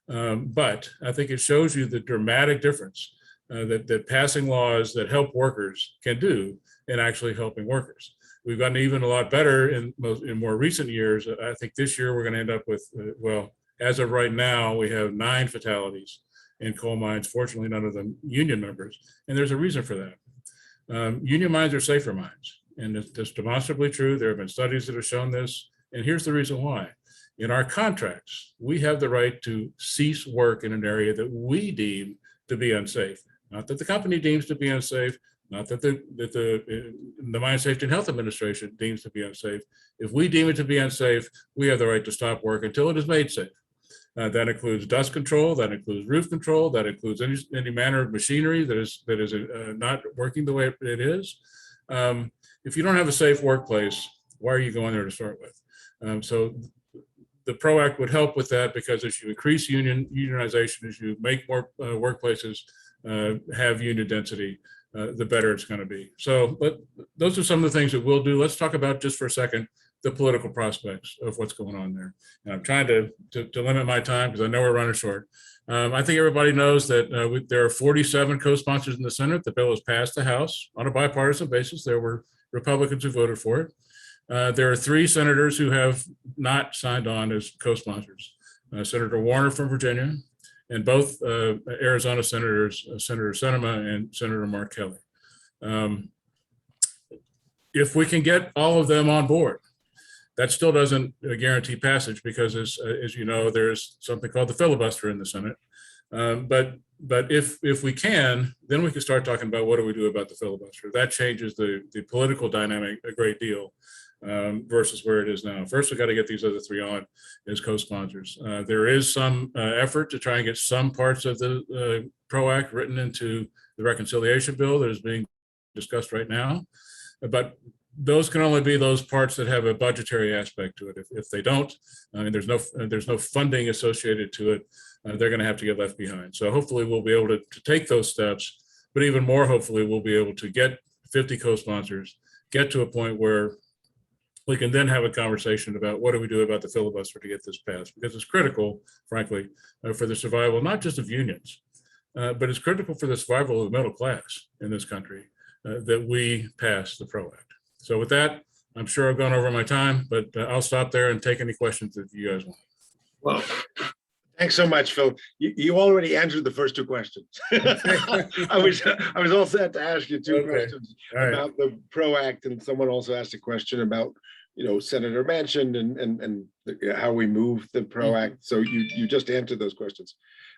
Speaker 5: but I think it shows you the dramatic difference that passing laws that help workers can do in actually helping workers. We've gotten even a lot better in more recent years. I think this year we're going to end up with, well, as of right now, we have 9 fatalities in coal mines. Fortunately, none of them union members, and there's a reason for that. Union mines are safer mines, and it's demonstrably true. There have been studies that have shown this, and here's the reason why. In our contracts, we have the right to cease work in an area that we deem to be unsafe. Not that the company deems to be unsafe, not that the Mine Safety and Health Administration deems to be unsafe. If we deem it to be unsafe, we have the right to stop work until it is made safe. That includes dust control, that includes roof control, that includes any manner of machinery that is not working the way it is. If you don't have a safe workplace, why are you going there to start with? So the PRO Act would help with that, because as you increase unionization, as you make more workplaces have union density, the better it's going to be. So those are some of the things that we'll do. Let's talk about, just for a second, the political prospects of what's going on there. And I'm trying to limit my time because I know we're running short. I think everybody knows that there are 47 co-sponsors in the Senate. The bill has passed the House on a bipartisan basis. There were Republicans who voted for it. There are 3 senators who have not signed on as co-sponsors. Senator Warner from Virginia, and both Arizona senators, Senator Sinema and Senator Mark Kelly. If we can get all of them on board, that still doesn't guarantee passage, because as you know, there's something called the filibuster in the Senate. But if we can, then we can start talking about what do we do about the filibuster. That changes the political dynamic a great deal versus where it is now. First, we got to get these other 3 on as co-sponsors. There is some effort to try and get some parts of the PRO Act written into the reconciliation bill that is being discussed right now, but those can only be those parts that have a budgetary aspect to it. If they don't, and there's no funding associated to it, they're going to have to get left behind. So hopefully we'll be able to take those steps, but even more hopefully we'll be able to get 50 co-sponsors, get to a point where we can then have a conversation about what do we do about the filibuster to get this passed, because it's critical, frankly, for the survival, not just of unions, but it's critical for the survival of the middle class in this country that we pass the PRO Act. So with that, I'm sure I've gone over my time, but I'll stop there and take any questions if you guys want.
Speaker 2: Well, thanks so much, Phil. You already answered the first 2 questions. I was all set to ask you 2 questions about the PRO Act, and someone also asked a question about, Senator Manchin and how we move the PRO Act. So you just answered those questions.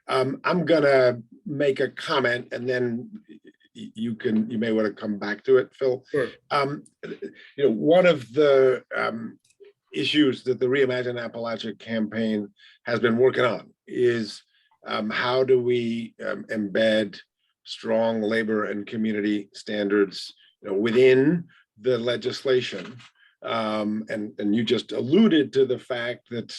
Speaker 2: I'm gonna make a comment, and then you may want to come back to it, Phil.
Speaker 5: Sure.
Speaker 2: One of the issues that the ReImagine Appalachia campaign has been working on is how do we embed strong labor and community standards within the legislation. And you just alluded to the fact that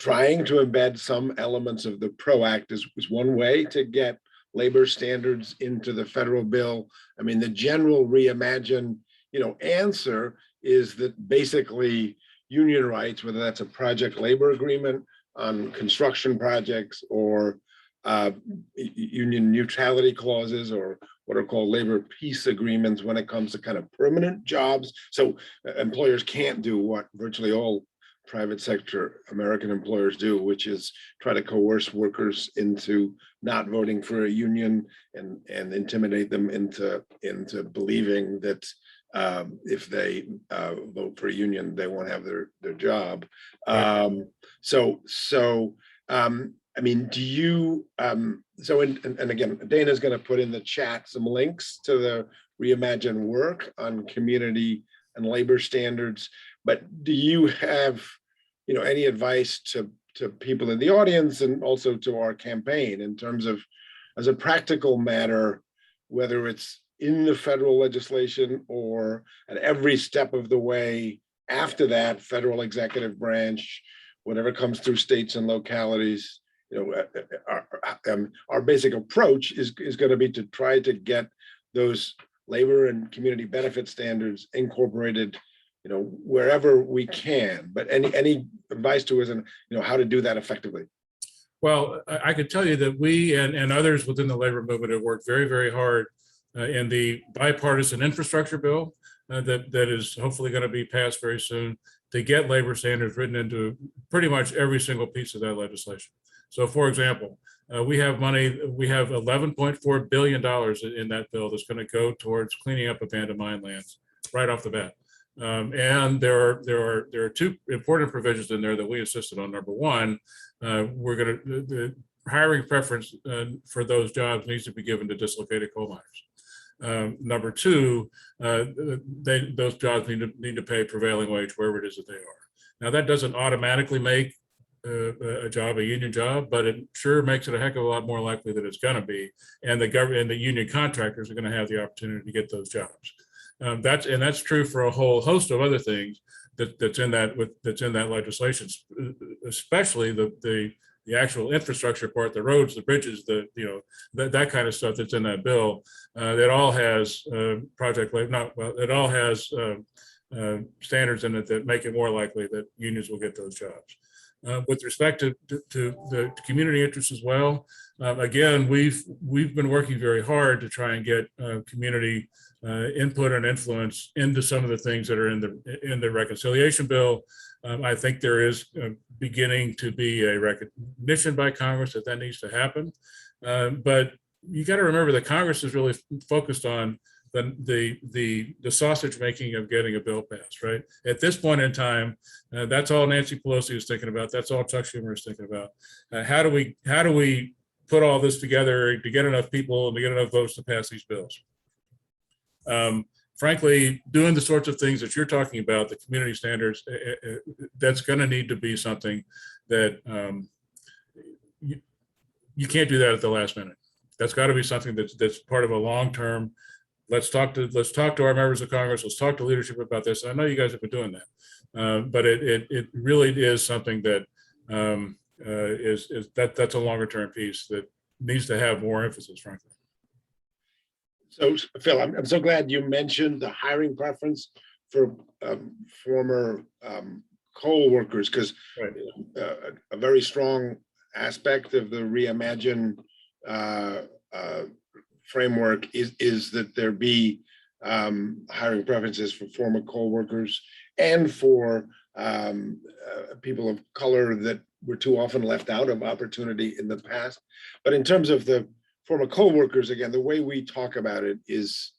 Speaker 2: trying to embed some elements of the PRO Act is one way to get labor standards into the federal bill. I mean, the general ReImagine, answer is that basically union rights, whether that's a project labor agreement on construction projects or union neutrality clauses, or what are called labor peace agreements when it comes to kind of permanent jobs. So employers can't do what virtually all private sector American employers do, which is try to coerce workers into not voting for a union and intimidate them into believing that if they vote for a union, they won't have their job. I mean, do you, and again, Dana's going to put in the chat some links to the ReImagine work on community and labor standards, but do you have, any advice to to people in the audience and also to our campaign in terms of, as a practical matter, whether it's in the federal legislation or at every step of the way after that, federal executive branch, whatever comes through states and localities, our basic approach is going to be to try to get those labor and community benefit standards incorporated, wherever we can. But any advice to us on, how to do that effectively?
Speaker 5: Well, I could tell you that we and others within the labor movement have worked very, very hard in the bipartisan infrastructure bill that is hopefully going to be passed very soon to get labor standards written into pretty much every single piece of that legislation. So, for example, we have money, we have $11.4 billion in that bill that's going to go towards cleaning up abandoned mine lands right off the bat. And there are two important provisions in there that we insisted on. Number one, we're going to, the hiring preference for those jobs needs to be given to dislocated coal miners. Number two, those jobs need to pay prevailing wage wherever it is that they are. Now, that doesn't automatically make a job a union job, but it sure makes it a heck of a lot more likely that it's going to be, and the government and the union contractors are going to have the opportunity to get those jobs. That's true for a whole host of other things that's in that legislation, especially the actual infrastructure part, the roads, the bridges, that kind of stuff that's in that bill. That all has it all has standards in it that make it more likely that unions will get those jobs. With respect to the community interests as well, again, we've been working very hard to try and get community input and influence into some of the things that are in the reconciliation bill. I think there is beginning to be a recognition by Congress that needs to happen. But you got to remember that Congress is really focused on the sausage making of getting a bill passed, right? At this point in time, that's all Nancy Pelosi is thinking about. That's all Chuck Schumer is thinking about. How do we put all this together to get enough people and to get enough votes to pass these bills? Frankly, doing the sorts of things that you're talking about, the community standards, that's going to need to be something that you can't do that at the last minute. That's got to be something that's part of a long-term. Let's talk to our members of Congress. Let's talk to leadership about this. And I know you guys have been doing that, but it really is something that that's a longer-term piece that needs to have more emphasis, frankly.
Speaker 2: So, Phil, I'm so glad you mentioned the hiring preference for former coal workers, because a very strong aspect of the ReImagine framework is that there be hiring preferences for former coal workers and for people of color that were too often left out of opportunity in the past. But in terms of the former coal workers, again, the way we talk about it is,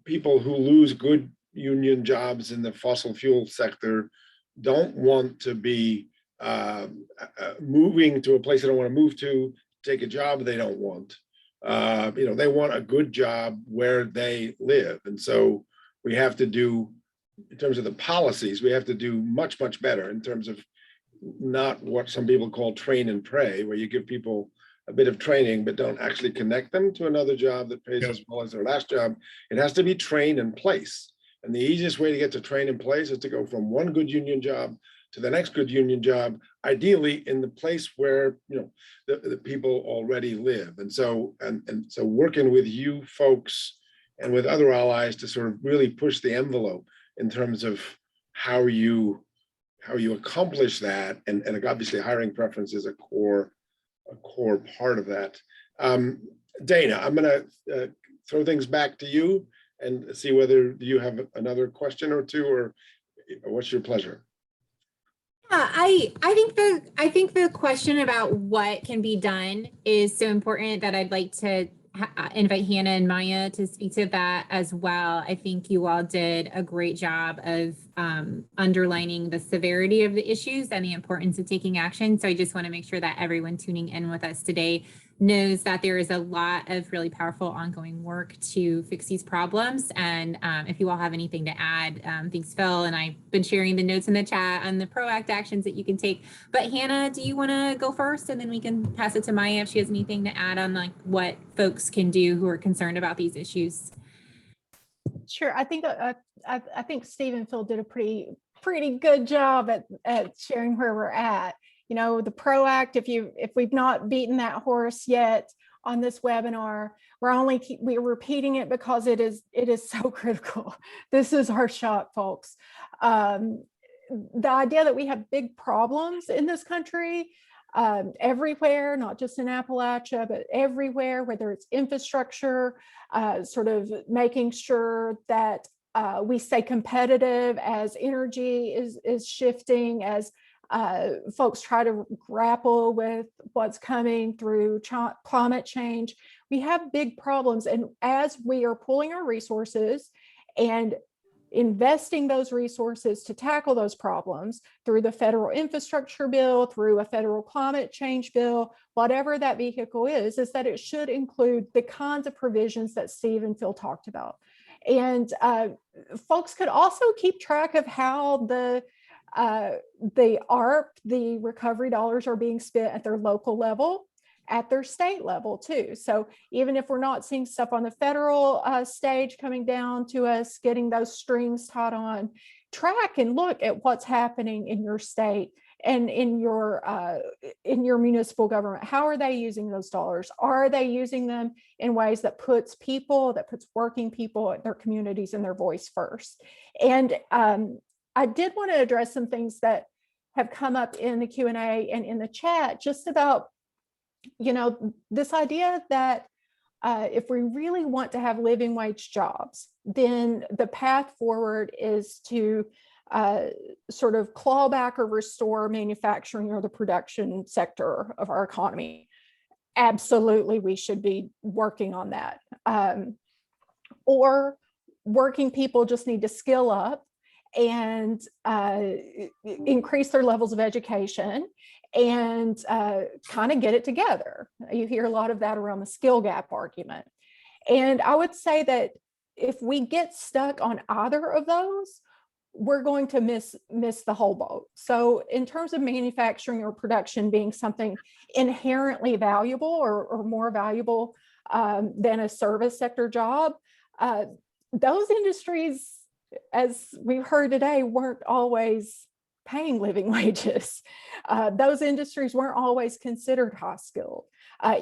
Speaker 2: people who lose good union jobs in the fossil fuel sector don't want to be moving to a place they don't want to move to, take a job they don't want. They want a good job where they live. And so we have to do, in terms of the policies, we have to do much, much better in terms of not what some people call train and pray, where you give people a bit of training, but don't actually connect them to another job that pays as well as their last job. It has to be train and place. And the easiest way to get to train and place is to go from one good union job to the next good union job, ideally in the place where the people already live. And so working with you folks and with other allies to sort of really push the envelope in terms of how you accomplish that, and obviously hiring preference is a core part of that. Dana, I'm going to throw things back to you and see whether you have another question or two, or what's your pleasure?
Speaker 1: Yeah, I think the question about what can be done is so important that I'd like to invite Hannah and Myya to speak to that as well. I think you all did a great job of underlining the severity of the issues and the importance of taking action. So I just want to make sure that everyone tuning in with us today knows that there is a lot of really powerful ongoing work to fix these problems. And if you all have anything to add, thanks, Phil. And I've been sharing the notes in the chat on the proactive actions that you can take. But Hannah, do you want to go first? And then we can pass it to Myya if she has anything to add on like what folks can do who are concerned about these issues.
Speaker 4: Sure. I think Steve and Phil did a pretty good job at sharing where we're at. You know, the proactive, if we've not beaten that horse yet on this webinar, we're repeating it because it is so critical. This is our shot, folks. The idea that we have big problems in this country, everywhere, not just in Appalachia, but everywhere, whether it's infrastructure, sort of making sure that we stay competitive as energy is shifting, as folks try to grapple with what's coming through climate change. We have big problems. And as we are pooling our resources and investing those resources to tackle those problems through the federal infrastructure bill, through a federal climate change bill, whatever that vehicle is that it should include the kinds of provisions that Steve and Phil talked about. And folks could also keep track of how the ARP, the recovery dollars, are being spent at their local level, at their state level too. So even if we're not seeing stuff on the federal stage coming down to us, getting those strings tied on, track and look at what's happening in your state and in your municipal government. How are they using those dollars? Are they using them in ways that puts working people, their communities, and their voice first? And I did want to address some things that have come up in the Q&A and in the chat, just about, you know, this idea that if we really want to have living wage jobs, then the path forward is to sort of claw back or restore manufacturing or the production sector of our economy. Absolutely, we should be working on that. Or working people just need to skill up and increase their levels of education and kind of get it together. You hear a lot of that around the skill gap argument. And I would say that if we get stuck on either of those, we're going to miss the whole boat. So in terms of manufacturing or production being something inherently valuable or more valuable than a service sector job, those industries, as we've heard today, weren't always paying living wages. Those industries weren't always considered high skilled,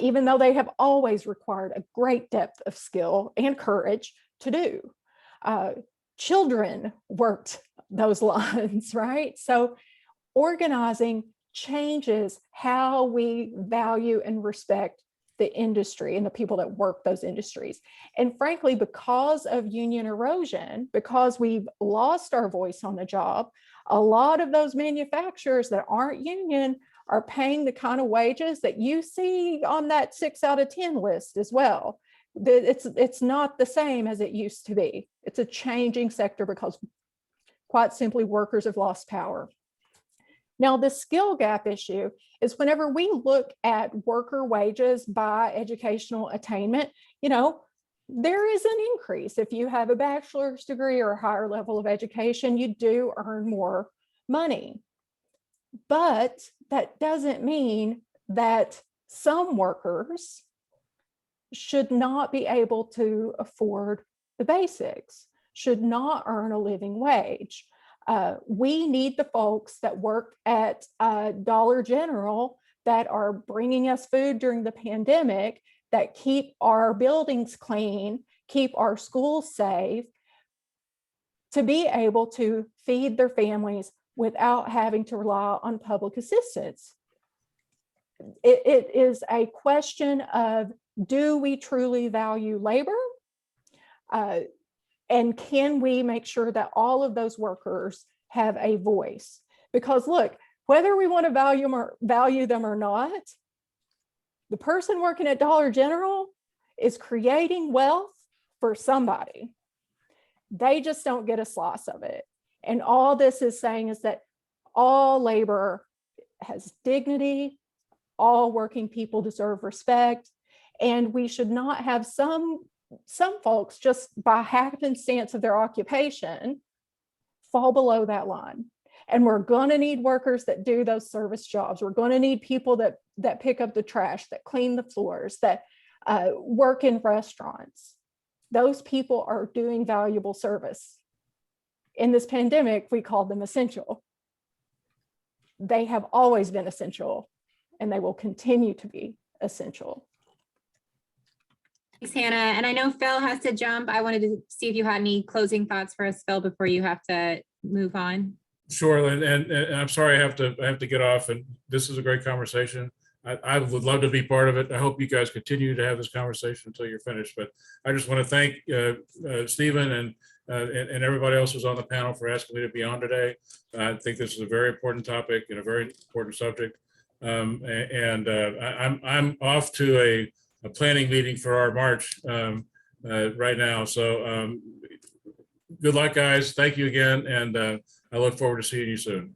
Speaker 4: even though they have always required a great depth of skill and courage to do. Children worked those lines, right? So organizing changes how we value and respect the industry and the people that work those industries. And frankly, because of union erosion, because we've lost our voice on the job, a lot of those manufacturers that aren't union are paying the kind of wages that you see on that 6 out of 10 list as well. It's not the same as it used to be. It's a changing sector because quite simply workers have lost power. Now, the skill gap issue is whenever we look at worker wages by educational attainment, you know, there is an increase. If you have a bachelor's degree or a higher level of education, you do earn more money. But that doesn't mean that some workers should not be able to afford the basics, should not earn a living wage. We need the folks that work at Dollar General that are bringing us food during the pandemic, that keep our buildings clean, keep our schools safe, to be able to feed their families without having to rely on public assistance. It is a question of, do we truly value labor? And can we make sure that all of those workers have a voice? Because look, whether we want to value them or not, the person working at Dollar General is creating wealth for somebody. They just don't get a slice of it. And all this is saying is that all labor has dignity, all working people deserve respect, and we should not have some folks just by happenstance of their occupation fall below that line. And we're going to need workers that do those service jobs. We're going to need people that pick up the trash, that clean the floors, that work in restaurants. Those people are doing valuable service. In this pandemic, we called them essential. They have always been essential, and they will continue to be essential.
Speaker 1: Thanks, Hannah. And I know Phil has to jump. I wanted to see if you had any closing thoughts for us, Phil, before you have to move on.
Speaker 5: Sure, and I'm sorry I have to get off, and this is a great conversation. I would love to be part of it. I hope you guys continue to have this conversation until you're finished, but I just want to thank Stephen and everybody else who's on the panel for asking me to be on today. I think this is a very important topic and a very important subject. I'm off to a planning meeting for our March right now. So good luck, guys. Thank you again. And I look forward to seeing you soon.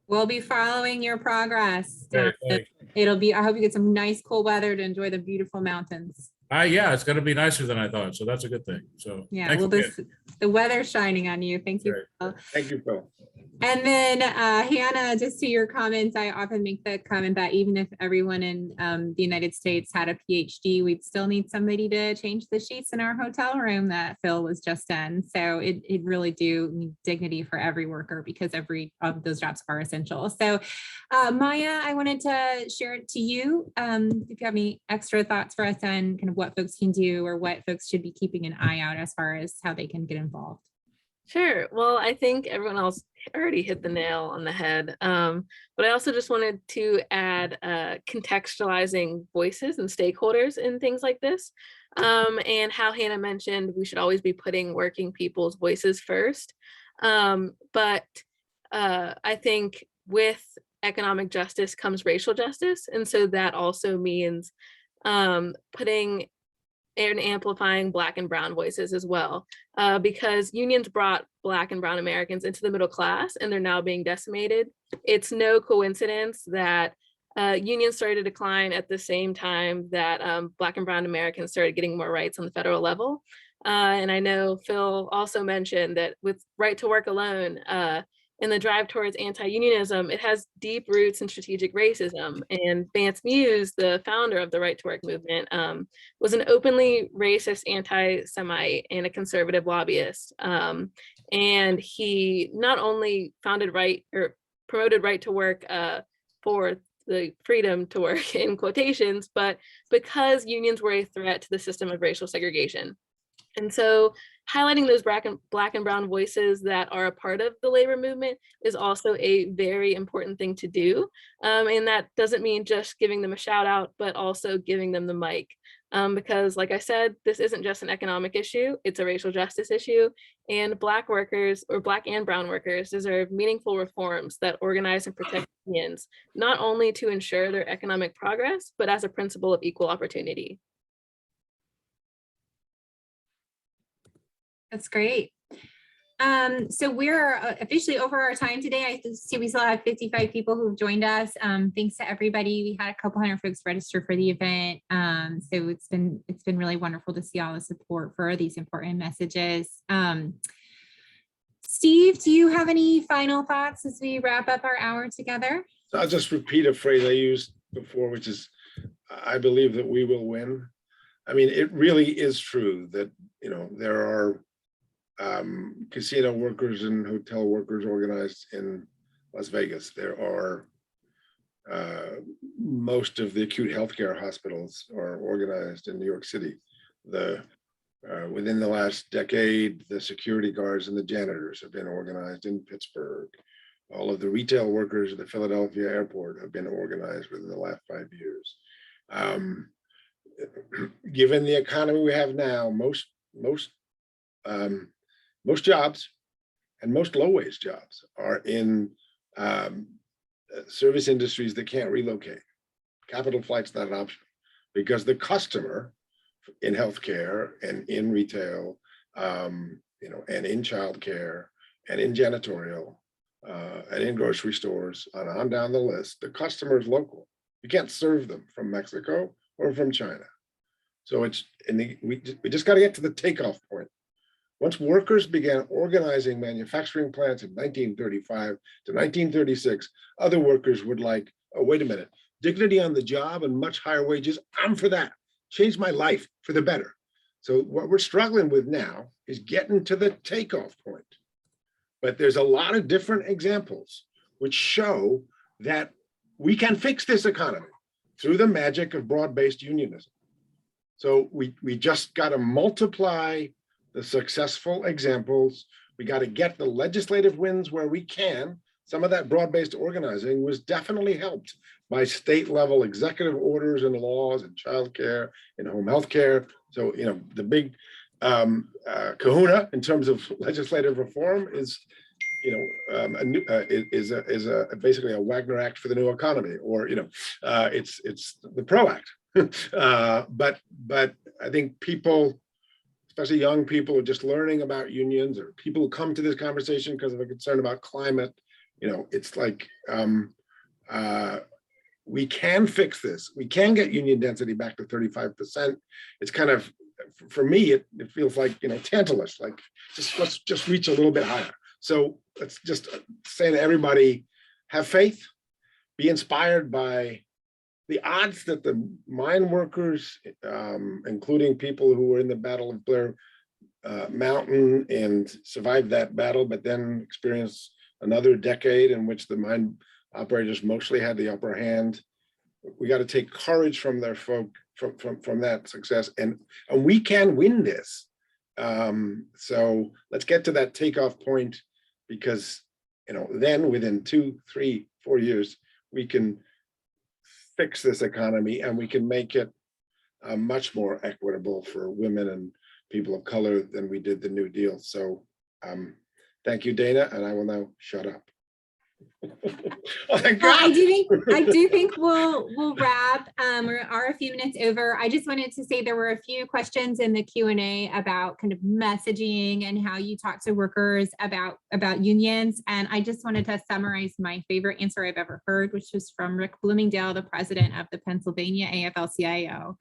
Speaker 1: We'll be following your progress.
Speaker 5: Okay,
Speaker 1: It'll be, I hope you get some nice cool weather to enjoy the beautiful mountains.
Speaker 5: Yeah, it's going to be nicer than I thought. So that's a good thing. So
Speaker 1: yeah, well, the weather's shining on you. Thank you.
Speaker 2: Right. Thank you, Phil.
Speaker 1: And then Hannah, just to your comments, I often make the comment that even if everyone in the United States had a PhD, we'd still need somebody to change the sheets in our hotel room that Phil was just in. So it really do need dignity for every worker, because every of those jobs are essential. So Myya, I wanted to share it to you. If you have any extra thoughts for us on kind of what folks can do or what folks should be keeping an eye out as far as how they can get involved.
Speaker 3: Sure. Well, I think everyone else already hit the nail on the head. But I also just wanted to add contextualizing voices and stakeholders in things like this. And how Hannah mentioned, we should always be putting working people's voices first. But I think with economic justice comes racial justice. And so that also means putting and amplifying Black and Brown voices as well, because unions brought Black and Brown Americans into the middle class, and they're now being decimated. It's no coincidence that unions started to decline at the same time that Black and Brown Americans started getting more rights on the federal level. And I know Phil also mentioned that with right to work alone, in the drive towards anti-unionism, it has deep roots in strategic racism. And Vance Muse, the founder of the Right to Work movement, was an openly racist anti-Semite and a conservative lobbyist. And he not only promoted right to work for the freedom to work in quotations, but because unions were a threat to the system of racial segregation. And so highlighting those Black and Brown voices that are a part of the labor movement is also a very important thing to do. And that doesn't mean just giving them a shout out, but also giving them the mic. Because like I said, this isn't just an economic issue, it's a racial justice issue. And Black workers, or Black and Brown workers, deserve meaningful reforms that organize and protect unions, not only to ensure their economic progress, but as a principle of equal opportunity.
Speaker 1: That's great. So we're officially over our time today. I see we still have 55 people who've joined us. Thanks to everybody. We had a couple hundred folks register for the event. So it's been really wonderful to see all the support for these important messages. Steve, do you have any final thoughts as we wrap up our hour together?
Speaker 2: I'll just repeat a phrase I used before, which is, I believe that we will win. I mean, it really is true that, there are casino workers and hotel workers organized in Las Vegas. There are most of the acute healthcare hospitals are organized in New York City. Within the last decade, the security guards and the janitors have been organized in Pittsburgh. All of the retail workers at the Philadelphia airport have been organized within the last 5 years. Given the economy we have now, most jobs and most low-wage jobs are in service industries that can't relocate. Capital flight's not an option because the customer in healthcare and in retail, and in childcare and in janitorial and in grocery stores, on down the list, the customer is local. You can't serve them from Mexico or from China. So we just got to get to the takeoff point. Once workers began organizing manufacturing plants in 1935 to 1936, other workers would like, oh, wait a minute, dignity on the job and much higher wages, I'm for that. Change my life for the better. So what we're struggling with now is getting to the takeoff point. But there's a lot of different examples which show that we can fix this economy through the magic of broad-based unionism. So we just got to multiply the successful examples. We got to get the legislative wins where we can. Some of that broad-based organizing was definitely helped by state-level executive orders and laws and childcare and home health care. So, you know, the big kahuna in terms of legislative reform is, you know, basically a Wagner Act for the new economy, or, you know, it's the PRO Act. But I think people, especially young people, are just learning about unions, or people who come to this conversation because of a concern about climate. You know, it's like we can fix this. We can get union density back to 35%. It's kind of, for me, it feels like, you know, Tantalus, like let's just reach a little bit higher. So let's just say to everybody, have faith, be inspired by the odds that the mine workers, including people who were in the Battle of Blair Mountain and survived that battle, but then experienced another decade in which the mine operators mostly had the upper hand. We got to take courage from their folk, from that success, and we can win this. So let's get to that takeoff point, because, you know, then within 2, 3, 4 years, we can fix this economy, and we can make it much more equitable for women and people of color than we did the New Deal. So thank you, Dana, and I will now shut up. Oh, thank God.
Speaker 1: I do think we'll wrap. We are a few minutes over. I just wanted to say there were a few questions in the Q&A about kind of messaging and how you talk to workers about unions. And I just wanted to summarize my favorite answer I've ever heard, which was from Rick Bloomingdale, the president of the Pennsylvania AFL-CIO.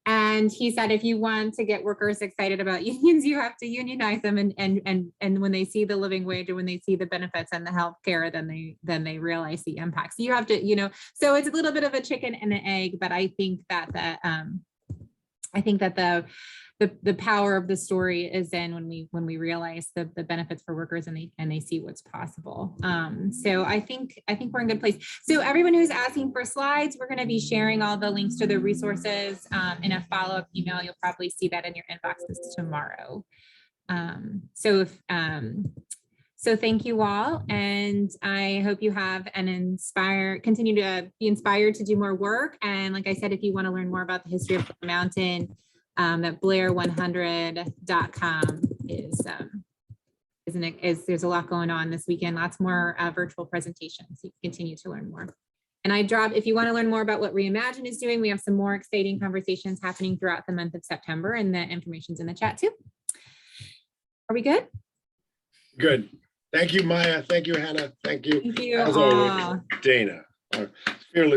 Speaker 1: And he said, if you want to get workers excited about unions, you have to unionize them. And when they see the living wage, and when they see the benefits and the health care, then they realize the impacts. So you have to, you know, so it's a little bit of a chicken and an egg, but I think that the power of the story is in when we realize the benefits for workers, and they see what's possible. So I think we're in a good place. So everyone who's asking for slides, we're going to be sharing all the links to the resources in a follow-up email. You'll probably see that in your inboxes tomorrow. So thank you all, and I hope you have continue to be inspired to do more work. And like I said, if you want to learn more about the history of Blair Mountain, that blair100.com is there's a lot going on this weekend, lots more virtual presentations. You can continue to learn more. And if you want to learn more about what ReImagine is doing, we have some more exciting conversations happening throughout the month of September, and the information's in the chat too. Are we good?
Speaker 2: Good. Thank you, Myya. Thank you, Hannah. Thank you.
Speaker 1: Thank you.
Speaker 2: As always, Dana.